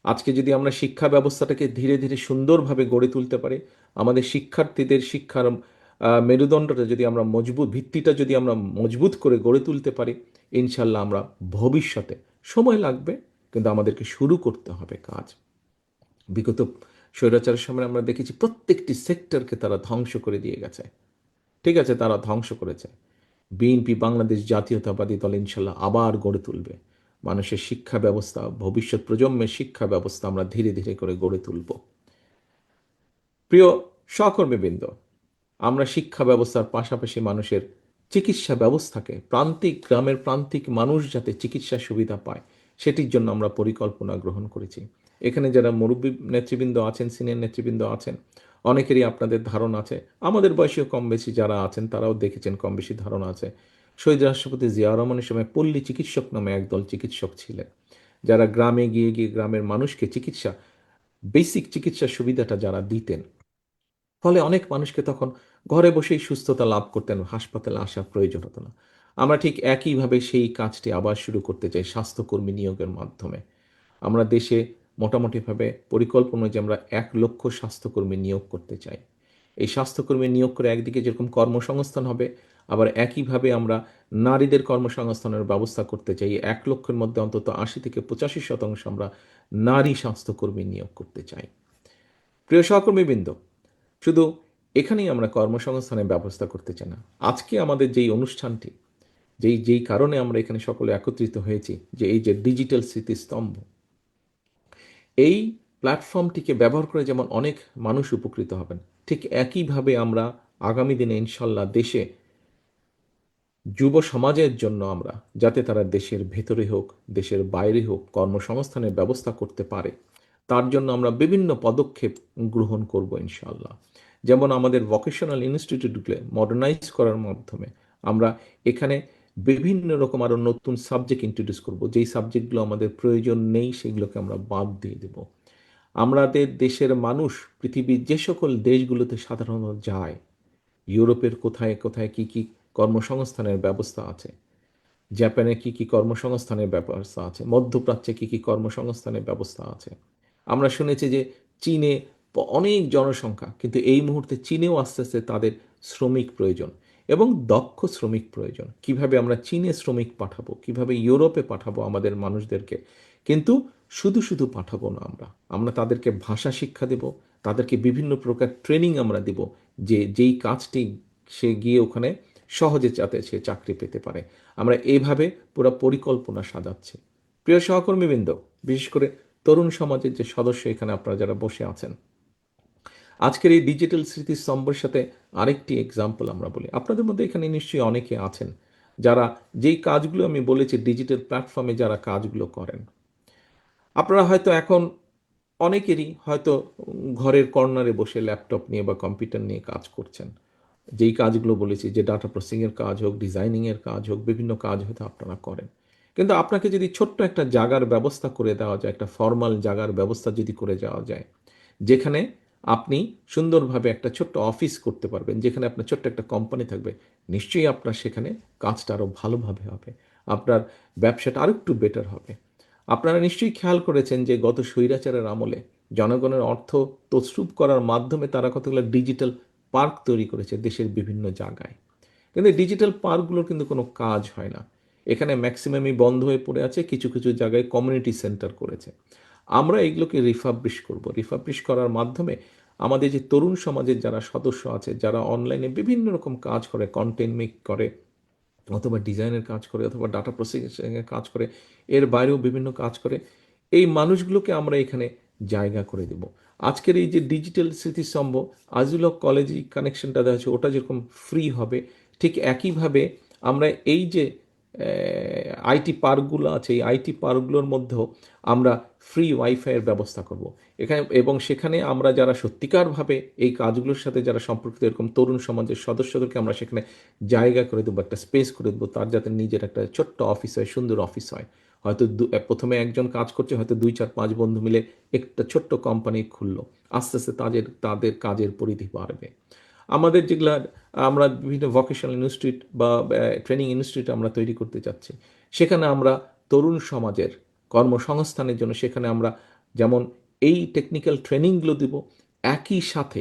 E: আজকে যদি আমরা শিক্ষা ব্যবস্থাটাকে ধীরে ধীরে সুন্দরভাবে গড়ে তুলতে পারি, আমাদের শিক্ষার্থীদের শিক্ষার মেরুদণ্ডটা যদি আমরা মজবুত, ভিত্তিটা যদি আমরা মজবুত করে গড়ে তুলতে পারি, ইনশাল্লাহ আমরা ভবিষ্যতে, সময় লাগবে কিন্তু আমাদেরকে শুরু করতে হবে কাজ। বিগত স্বৈরাচারের সময় আমরা দেখেছি প্রত্যেকটি সেক্টরকে তারা ধ্বংস করে দিয়ে গেছে। ঠিক আছে, তারা ধ্বংস করেছে। বিএনপি বাংলাদেশ জাতীয়তাবাদী দল ইনশাল্লাহ আবার গড়ে তুলবে মানুষের শিক্ষা ব্যবস্থা, ভবিষ্যৎ প্রজন্মের শিক্ষা ব্যবস্থা আমরা ধীরে ধীরে করে গড়ে তুলব। প্রিয় সহকর্মীবৃন্দ, আমরা শিক্ষা ব্যবস্থার পাশাপাশি মানুষের চিকিৎসা ব্যবস্থাকে, প্রান্তিক গ্রামের প্রান্তিক মানুষ যাতে চিকিৎসা সুবিধা পায় সেটির জন্য আমরা পরিকল্পনা গ্রহণ করেছি। এখানে যারা মুরব্বী নেতৃবৃন্দ আছেন, সিনিয়র নেতৃবৃন্দ আছেন, অনেকেরই আপনাদের ধারণা আছে, আমাদের বয়সীয় কম বেশি যারা আছেন তারাও দেখেছেন, কম বেশি ধারণা আছে। শহীদ রাষ্ট্রপতি জিয়াউর রহমানের সময় পল্লী চিকিৎসক নামে একদল চিকিৎসক ছিলেন, যারা গ্রামে গিয়ে গিয়ে গ্রামের মানুষকে চিকিৎসা, বেসিক চিকিৎসা সুবিধাটা যারা দিতেন, ফলে অনেক মানুষকে তখন ঘরে বসেই সুস্থতা লাভ করতেন, হাসপাতালে আসার প্রয়োজন হতো না। আমরা ঠিক একইভাবে সেই কাজটি আবার শুরু করতে চাই স্বাস্থ্যকর্মী নিয়োগের মাধ্যমে। আমরা দেশে মোটামুটিভাবে পরিকল্পনা যে আমরা 1 লক্ষ স্বাস্থ্যকর্মী নিয়োগ করতে চাই। এই স্বাস্থ্যকর্মী নিয়োগ করে একদিকে যেরকম কর্মসংস্থান হবে, আবার একইভাবে আমরা নারীদের কর্মসংস্থানের ব্যবস্থা করতে চাই। 1 লক্ষের মধ্যে অন্তত 80 থেকে 85% আমরা নারী স্বাস্থ্যকর্মী নিয়োগ করতে চাই। প্রিয় সহকর্মীবৃন্দ, শুধু এখানেই আমরা কর্মসংস্থানের ব্যবস্থা করতে চাই না। আজকে আমাদের যেই অনুষ্ঠানটি, যেই কারণে আমরা এখানে সকলে একত্রিত হয়েছি, যে এই যে ডিজিটাল স্মৃতিস্তম্ভ, এই প্ল্যাটফর্মটিকে ব্যবহার করে যেমন অনেক মানুষ উপকৃত হবেন, ঠিক একইভাবে আমরা আগামী দিনে ইনশাল্লাহ দেশে যুব সমাজের জন্য আমরা যাতে তারা দেশের ভেতরে হোক, দেশের বাইরে হোক, কর্মসংস্থানের ব্যবস্থা করতে পারে, তার জন্য আমরা বিভিন্ন পদক্ষেপ গ্রহণ করব ইনশাল্লাহ। যেমন আমাদের ভোকেশনাল ইনস্টিটিউটগুলো মডার্নাইজ করার মাধ্যমে আমরা এখানে বিভিন্ন রকম আরও নতুন সাবজেক্ট ইন্ট্রোডিউস করব। যেই সাবজেক্টগুলো আমাদের প্রয়োজন নেই সেগুলোকে আমরা বাদ দিয়ে দেব। আমাদের দেশের মানুষ পৃথিবীর যে সকল দেশগুলোতে সাধারণত যায়, ইউরোপের কোথায় কোথায় কি কি কর্মসংস্থানের ব্যবস্থা আছে, জাপানে কি কি কর্মসংস্থানের ব্যবস্থা আছে, মধ্যপ্রাচ্যে কি কি কর্মসংস্থানের ব্যবস্থা আছে, আমরা শুনেছি যে চীনে অনেক জনসংখ্যা, কিন্তু এই মুহূর্তে চীনেও আস্তে আস্তে তাদের শ্রমিক প্রয়োজন এবং দক্ষ শ্রমিক প্রয়োজন। কিভাবে আমরা চীনে শ্রমিক পাঠাবো, কিভাবে ইউরোপে পাঠাবো আমাদের মানুষদেরকে, কিন্তু শুধু শুধু পাঠাবো না, আমরা তাদেরকে ভাষা শিক্ষা দেব, তাদেরকে বিভিন্ন প্রকার ট্রেনিং আমরা দেব, যে যেই কাজটি সে গিয়ে ওখানে সহজে যাতে সে চাকরি পেতে পারে। আমরা এইভাবে পুরো পরিকল্পনা সাজাচ্ছি। প্রিয় সহকর্মীবৃন্দ, বিশেষ করে তরুণ সমাজের যে সদস্য এখানে আপনারা যারা বসে আছেন, আজকের এই ডিজিটাল স্মৃতিস্তম্ভের সাথে আরেকটি এক্সাম্পল আমরা বলি। আপনাদের মধ্যে এখানে নিশ্চয়ই অনেকে আছেন যারা যেই কাজগুলো আমি বলেছি ডিজিটাল প্ল্যাটফর্মে যারা কাজগুলো করেন। আপনারা হয়তো এখন অনেকেরই হয়তো ঘরের কর্নারে বসে ল্যাপটপ নিয়ে বা কম্পিউটার নিয়ে কাজ করছেন। যেই কাজগুলো বলেছি, যে ডাটা প্রসেসিংয়ের কাজ হোক, ডিজাইনিংয়ের কাজ হোক, বিভিন্ন কাজ হয়তো আপনারা করেন। কিন্তু আপনাকে যদি ছোট্ট একটা জায়গার ব্যবস্থা করে দেওয়া যায়, একটা ফর্মাল জায়গার ব্যবস্থা যদি করে দেওয়া যায়, যেখানে আপনি সুন্দরভাবে একটা ছোট্ট অফিস করতে পারবেন, যেখানে আপনার ছোট্ট একটা কোম্পানি থাকবে, নিশ্চয়ই আপনার সেখানে কাজটা আরও ভালোভাবে হবে, আপনার ব্যবসাটা আরও একটু বেটার হবে। আপনারা নিশ্চয়ই খেয়াল করেছেন যে গত স্বৈরাচারের আমলে জনগণের অর্থ তছরূপ করার মাধ্যমে তারা কতগুলো ডিজিটাল পার্ক তৈরি করেছে দেশের বিভিন্ন জায়গায়। কিন্তু ডিজিটাল পার্কগুলোর কিন্তু কোনো কাজ হয় না। এখানে ম্যাক্সিমামই বন্ধ হয়ে পড়ে আছে, কিছু কিছু জায়গায় কমিউনিটি সেন্টার করেছে। আমরা এগুলোকে রিফাবলিশ করব। রিফাবলিশ করার মাধ্যমে আমাদের যে তরুণ সমাজের যারা সদস্য আছে, যারা অনলাইনে বিভিন্ন রকম কাজ করে, কন্টেন্ট মেক করে, অথবা ডিজাইনের কাজ করে, অথবা ডাটা প্রসেসিংয়ের কাজ করে, এর বাইরেও বিভিন্ন কাজ করে, এই মানুষগুলোকে আমরা এখানে জায়গা করে দেব। আজকের এই যে ডিজিটাল স্মৃতিস্তম্ভ আজিল কলেজ কানেকশনটা দেওয়া হচ্ছে, ওটা যেরকম ফ্রি হবে, ঠিক একইভাবে আমরা এই যে আইটি পার্কগুলো আছে, এই আইটি পার্কগুলোর মধ্যেও আমরা ফ্রি ওয়াইফাইয়ের ব্যবস্থা করব এখানে, এবং সেখানে আমরা যারা সত্যিকারভাবে এই কাজগুলোর সাথে যারা সম্পর্কিত এরকম তরুণ সমাজের সদস্যদেরকে আমরা সেখানে জায়গা করে দেবো, একটা স্পেস করে দেবো, তার যাতে নিজের একটা ছোট্ট অফিস হয়, সুন্দর অফিস হয়। হয়তো প্রথমে একজন কাজ করছে, হয়তো 2, 4, 5 বন্ধু মিলে একটা ছোট্ট কোম্পানি খুললো, আস্তে আস্তে তাদের কাজের পরিধি বাড়বে। আমাদের যেগুলা আমরা বিভিন্ন ভোকেশনাল ইনস্টিটিউট বা ট্রেনিং ইনস্টিটিউট আমরা তৈরি করতে চাচ্ছি, সেখানে আমরা তরুণ সমাজের কর্মসংস্থানের জন্য সেখানে আমরা যেমন এই টেকনিক্যাল ট্রেনিংগুলো দিব, একই সাথে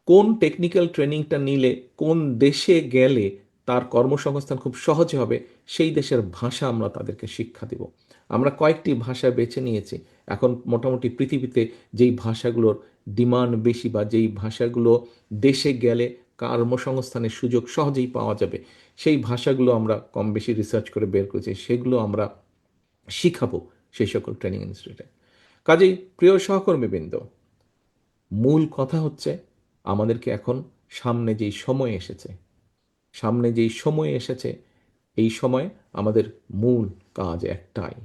E: কোন টেকনিক্যাল ট্রেনিংটা নিলে কোন দেশে গেলে তার কর্মসংস্থান খুব সহজে হবে, সেই দেশের ভাষা আমরা তাদেরকে শিক্ষা দেব। আমরা কয়েকটি ভাষা বেছে নিয়েছি। এখন মোটামুটি পৃথিবীতে যেই ভাষাগুলোর ডিমান্ড বেশি, বা যেই ভাষাগুলো দেশে গেলে কর্মসংস্থানের সুযোগ সহজেই পাওয়া যাবে, সেই ভাষাগুলো আমরা কম বেশি রিসার্চ করে বের করেছি, সেগুলো আমরা শিখাবো সেই সকল ট্রেনিং ইনস্টিটিউটে। কাজেই প্রিয় সহকর্মীবৃন্দ, মূল কথা হচ্ছে আমাদেরকে এখন সামনে যেই সময় এসেছে, এই সময় আমাদের মূল কাজ একটাই,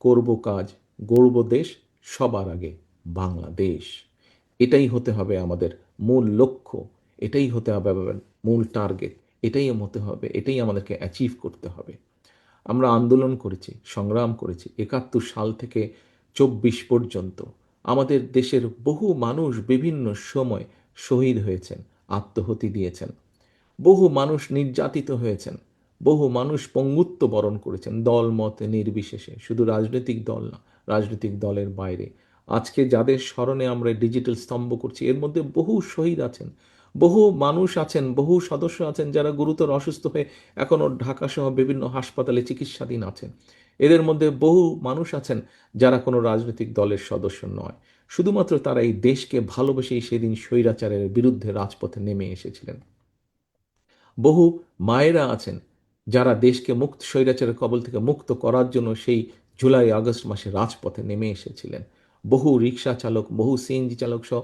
E: করব কাজ, গড়ব দেশ, সবার আগে বাংলাদেশ। এটাই হতে হবে আমাদের মূল লক্ষ্য, এটাই হতে হবে আমাদের মূল টার্গেট, এটাই হতে হবে, এটাই আমাদেরকে অ্যাচিভ করতে হবে। আমরা আন্দোলন করেছি, সংগ্রাম করেছি 71 সাল থেকে 24 পর্যন্ত। আমাদের দেশের বহু মানুষ বিভিন্ন সময় শহীদ হয়েছেন, আত্মহতি দিয়েছেন, বহু মানুষ নির্যাতিত হয়েছেন, বহু মানুষ পঙ্গুত্ব বরণ করেছেন, দল মত নির্বিশেষে, শুধু রাজনৈতিক দল না, রাজনৈতিক দলের বাইরে। আজকে যাদের স্মরণে আমরা ডিজিটাল স্তম্ভ করছি, এর মধ্যে বহু শহীদ আছেন, বহু মানুষ আছেন, বহু সদস্য আছেন যারা গুরুতর অসুস্থ হয়ে এখনও ঢাকা সহ বিভিন্ন হাসপাতালে চিকিৎসাধীন আছেন। এদের মধ্যে বহু মানুষ আছেন যারা কোনো রাজনৈতিক দলের সদস্য নয়, শুধুমাত্র তারা এই দেশকে ভালোবেসেই সেদিন স্বৈরাচারের বিরুদ্ধে রাজপথে নেমে এসেছিলেন। বহু মায়েরা আছেন যারা দেশকে স্বৈরাচারের কবল থেকে মুক্ত করার জন্য সেই জুলাই আগস্ট মাসে রাজপথে নেমে এসেছিলেন। বহু রিক্সা চালক, বহু সিএনজি চালক সহ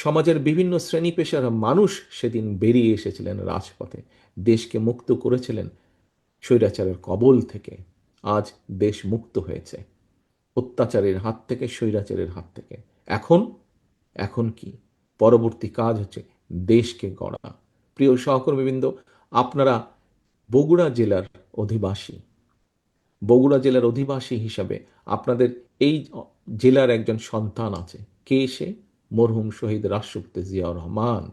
E: সমাজের বিভিন্ন শ্রেণী পেশার মানুষ সেদিন বেরিয়ে এসেছিলেন রাজপথে, দেশকে মুক্ত করেছিলেন স্বৈরাচারের কবল থেকে। আজ দেশ মুক্ত হয়েছে অত্যাচারের হাত থেকে, স্বৈরাচারের হাত থেকে। এখন কি পরবর্তী কাজ হচ্ছে দেশকে গড়া। প্রিয় সহকর্মীবৃন্দ, আপনারা বগুড়া জেলার অধিবাসী হিসাবে আপনাদের এই জেলার একজন সন্তান আছে। কে সে? মরহুম শহীদ রাষ্ট্রপতি জিয়াউর রহমান।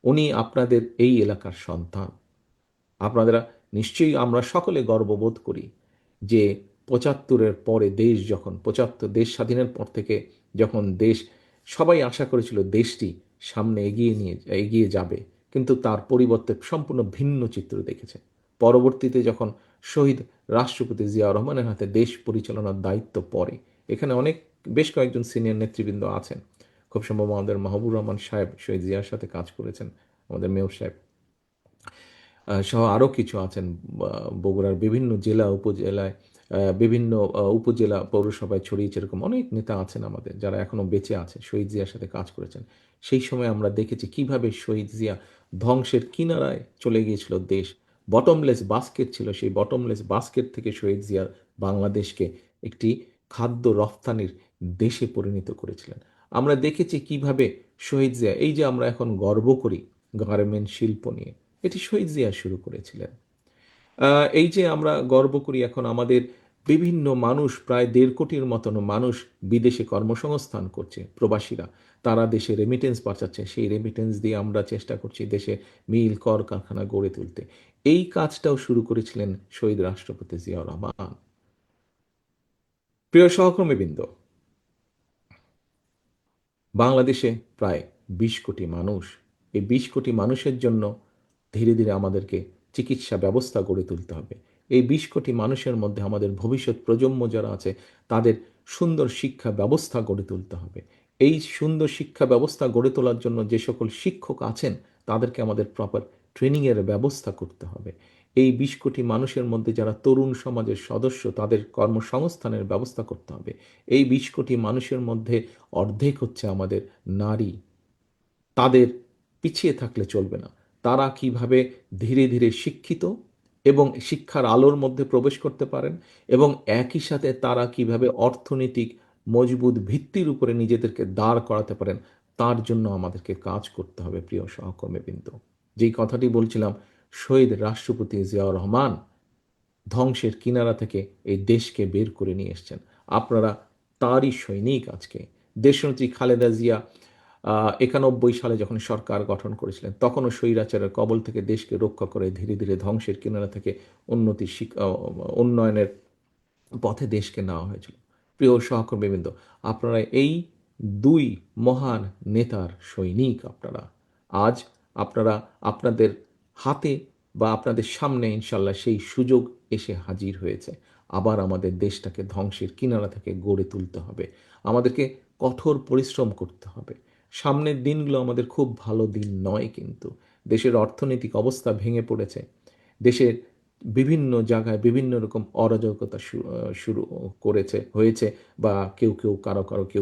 E: উনি আপনাদের এই এলাকার সন্তান। আপনারা নিশ্চয়ই, আমরা সকলে গর্ববোধ করি যে 75-এর পরে দেশ স্বাধীনের পর থেকে যখন দেশ সবাই আশা করেছিল দেশটি সামনে এগিয়ে যাবে, কিন্তু তার পরিবর্তে সম্পূর্ণ ভিন্ন চিত্র দেখেছে। পরবর্তীতে যখন শহীদ রাষ্ট্রপতি জিয়াউর রহমানের হাতে দেশ পরিচালনার দায়িত্ব পড়ে, এখানে বেশ কয়েকজন সিনিয়র নেতৃবৃন্দ আছেন। খুব সম্ভব আমাদের মাহবুব রহমান সাহেব শহীদ জিয়ার সাথে কাজ করেছেন, আমাদের মেয়র সাহেব সহ আরও কিছু আছেন। বগুড়ার বিভিন্ন জেলা উপজেলায় বিভিন্ন উপজেলা পৌরসভায় ছড়িয়েছে এরকম অনেক নেতা আছেন আমাদের, যারা এখনো বেঁচে আছে, শহীদ জিয়ার সাথে কাজ করেছেন। সেই সময় আমরা দেখেছি কিভাবে শহীদ জিয়া ধ্বংসের কিনারায় চলে গিয়েছিল দেশ। বটমলেস বাস্কেট ছিল, সেই বটমলেস বাস্কেট থেকে শহীদ জিয়া বাংলাদেশকে একটি খাদ্য রফতানির দেশে পরিণত করেছিলেন। আমরা দেখেছি কিভাবে শহীদ জিয়া, এই যে আমরা এখন গর্ব করি গার্মেন্ট শিল্প নিয়ে, এটি শহীদ জিয়া শুরু করেছিলেন। এই যে আমরা গর্ব করি এখন আমাদের বিভিন্ন মানুষ, প্রায় 1.5 কোটির মতন মানুষ বিদেশে কর্মসংস্থান করছে, প্রবাসীরা, তারা দেশে রেমিটেন্স পাঠাচ্ছে, সেই রেমিটেন্স দিয়ে আমরা চেষ্টা করছি দেশে মিল কর কারখানা গড়ে তুলতে। এই কাজটাও শুরু করেছিলেন শহীদ রাষ্ট্রপতি জিয়াউর রহমান। প্রিয় সহকর্মীবৃন্দ, বাংলাদেশে প্রায় 20 কোটি মানুষ। এই 20 কোটি মানুষের জন্য ধীরে ধীরে আমাদেরকে চিকিৎসা ব্যবস্থা গড়ে তুলতে হবে। এই 20 কোটি মানুষের মধ্যে আমাদের ভবিষ্যৎ প্রজন্ম যারা আছে তাদের সুন্দর শিক্ষা ব্যবস্থা গড়ে তুলতে হবে। এই সুন্দর শিক্ষা ব্যবস্থা গড়ে তোলার জন্য যে সকল শিক্ষক আছেন তাদেরকে আমাদের প্রপার ট্রেনিংয়ের ব্যবস্থা করতে হবে। এই 20 কোটি মানুষের মধ্যে যারা তরুণ সমাজের সদস্য তাদের কর্মসংস্থানের ব্যবস্থা করতে হবে। এই 20 কোটি মানুষের মধ্যে অর্ধেক হচ্ছে আমাদের নারী, তাদের পিছিয়ে থাকলে চলবে না। তারা কিভাবে ধীরে ধীরে শিক্ষিত এবং শিক্ষার আলোর মধ্যে প্রবেশ করতে পারেন এবং একই সাথে তারা কিভাবে অর্থনৈতিক মজবুত ভিত্তির উপরে নিজেদেরকে দাঁড় করাতে পারেন, তার জন্য আমাদেরকে কাজ করতে হবে। প্রিয় সহকর্মীবৃন্দ, যেই কথাটি বলছিলাম, শহীদ রাষ্ট্রপতি জিয়াউর রহমান ধ্বংসের কিনারা থেকে এই দেশকে বের করে নিয়ে এসেছেন। আপনারা তারই সৈনিক। আজকে দেশনেত্রী খালেদা জিয়া 91 সালে যখন সরকার গঠন করেছিলেন তখনও স্বৈরাচারের কবল থেকে দেশকে রক্ষা করে ধীরে ধীরে ধ্বংসের কিনারা থেকে উন্নয়নের পথে দেশকে নেওয়া হয়েছিল। প্রিয় সহকর্মীবৃন্দ, আপনারা এই 2 মহান নেতার সৈনিক। আপনারা আজ আপনাদের হাতে বা আপনাদের সামনে ইনশাল্লাহ সেই সুযোগ এসে হাজির হয়েছে। আবার আমাদের দেশটাকে ধ্বংসের কিনারা থেকে গড়ে তুলতে হবে, আমাদেরকে কঠোর পরিশ্রম করতে হবে। সামনের দিনগুলো আমাদের খুব ভালো দিন নয়, কিন্তু দেশের অর্থনৈতিক অবস্থা ভেঙে পড়েছে, দেশের বিভিন্ন জায়গায় বিভিন্ন রকম অরাজকতা শুরু হয়েছে বা কেউ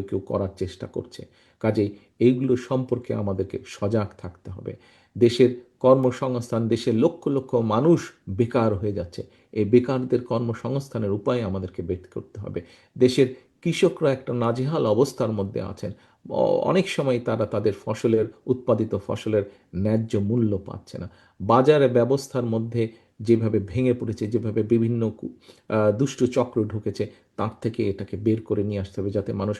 E: কেউ করার চেষ্টা করছে। কাজেই এইগুলো সম্পর্কে আমাদেরকে সজাগ থাকতে হবে। দেশের কর্মসংস্থান, দেশের লক্ষ লক্ষ মানুষ বেকার হয়ে যাচ্ছে, এই বেকারদের কর্মসংস্থানের উপায় আমাদেরকে বের করতে হবে। দেশের কৃষকরা একটা নাজেহাল অবস্থার মধ্যে আছেন, অনেক সময় তারা তাদের উৎপাদিত ফসলের ন্যায্য মূল্য পাচ্ছে না। বাজারে ব্যবস্থার মধ্যে যেভাবে ভেঙে পড়েছে, যেভাবে বিভিন্ন দুষ্ট চক্র ঢুকেছে, তার থেকে এটাকে বের করে নিয়ে আসতে হবে যাতে মানুষ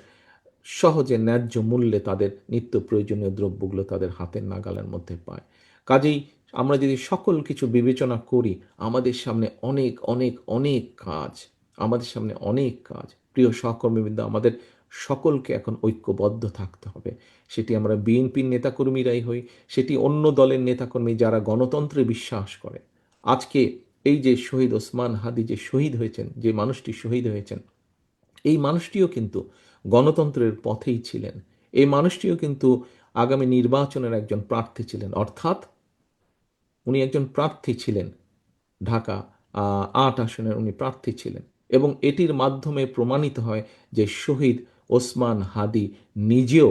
E: সহজে ন্যায্য মূল্যে তাদের নিত্য প্রয়োজনীয় দ্রব্যগুলো তাদের হাতের নাগালের মধ্যে পায়। কাজেই আমরা যদি সকল কিছু বিবেচনা করি, আমাদের সামনে অনেক অনেক অনেক কাজ, প্রিয় সহকর্মীবৃন্দ, আমাদের সকলকে এখন ঐক্যবদ্ধ থাকতে হবে। সেটি আমরা বিএনপির নেতাকর্মীরাই হই, সেটি অন্য দলের নেতাকর্মী যারা গণতন্ত্রে বিশ্বাস করে। আজকে এই যে শহীদ ওসমান হাদি যে শহীদ হয়েছেন, যে মানুষটি শহীদ হয়েছেন, এই মানুষটিও কিন্তু গণতন্ত্রের পথেই ছিলেন। এই মানুষটিও কিন্তু আগামী নির্বাচনের একজন প্রার্থী ছিলেন, অর্থাৎ উনি একজন প্রার্থী ছিলেন, ঢাকা 8 আসনের উনি প্রার্থী ছিলেন। এবং এটির মাধ্যমে প্রমাণিত হয় যে শহীদ ওসমান হাদি নিজেও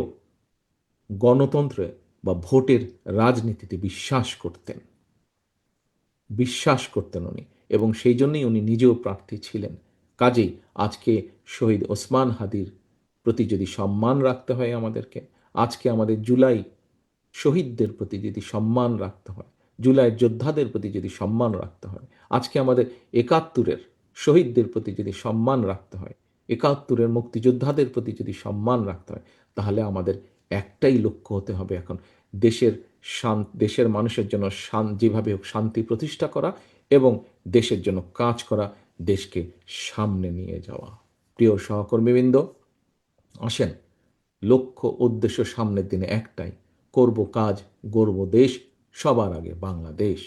E: গণতন্ত্রে বা ভোটের রাজনীতিতে বিশ্বাস করতেন উনি, এবং সেই জন্যই উনি নিজেও প্রার্থী ছিলেন। কাজেই আজকে শহীদ ওসমান হাদির প্রতি যদি সম্মান রাখতে হয় আমাদেরকে, আজকে আমাদের জুলাই শহীদদের প্রতি যদি সম্মান রাখতে হয়, জুলাই যোদ্ধাদের প্রতি যদি সম্মান রাখতে হয়, আজকে আমাদের 71-এর শহীদদের প্রতি যদি সম্মান রাখতে হয়, 71-এর মুক্তিযোদ্ধাদের প্রতি যদি সম্মান রাখতে হয়, তাহলে আমাদের একটাই লক্ষ্য হতে হবে এখন, দেশের মানুষের জন্য যেভাবে হোক শান্তি প্রতিষ্ঠা করা এবং দেশের জন্য কাজ করা, দেশকে সামনে নিয়ে যাওয়া। প্রিয় সহকর্মীবৃন্দ, আসেন লক্ষ্য উদ্দেশ্য সামনের দিনে একটাই, করব কাজ, গড়ব দেশ, সবার আগে বাংলাদেশ।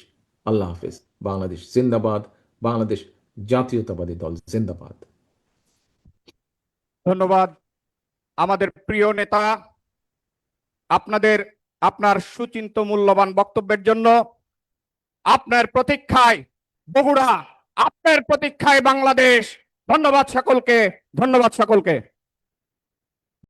E: আল্লাহ হাফেজ। বাংলাদেশ জিন্দাবাদ। বাংলাদেশ জাতীয়তাবাদী দল জিন্দাবাদ।
B: ধন্যবাদ আমাদের প্রিয় নেতা, আপনার সুচিন্ত মূল্যবান বক্তব্যের জন্য। আপনার প্রতীক্ষায় বগুড়া, আপনার প্রতীক্ষায় বাংলাদেশ। ধন্যবাদ সকলকে, ধন্যবাদ সকলকে।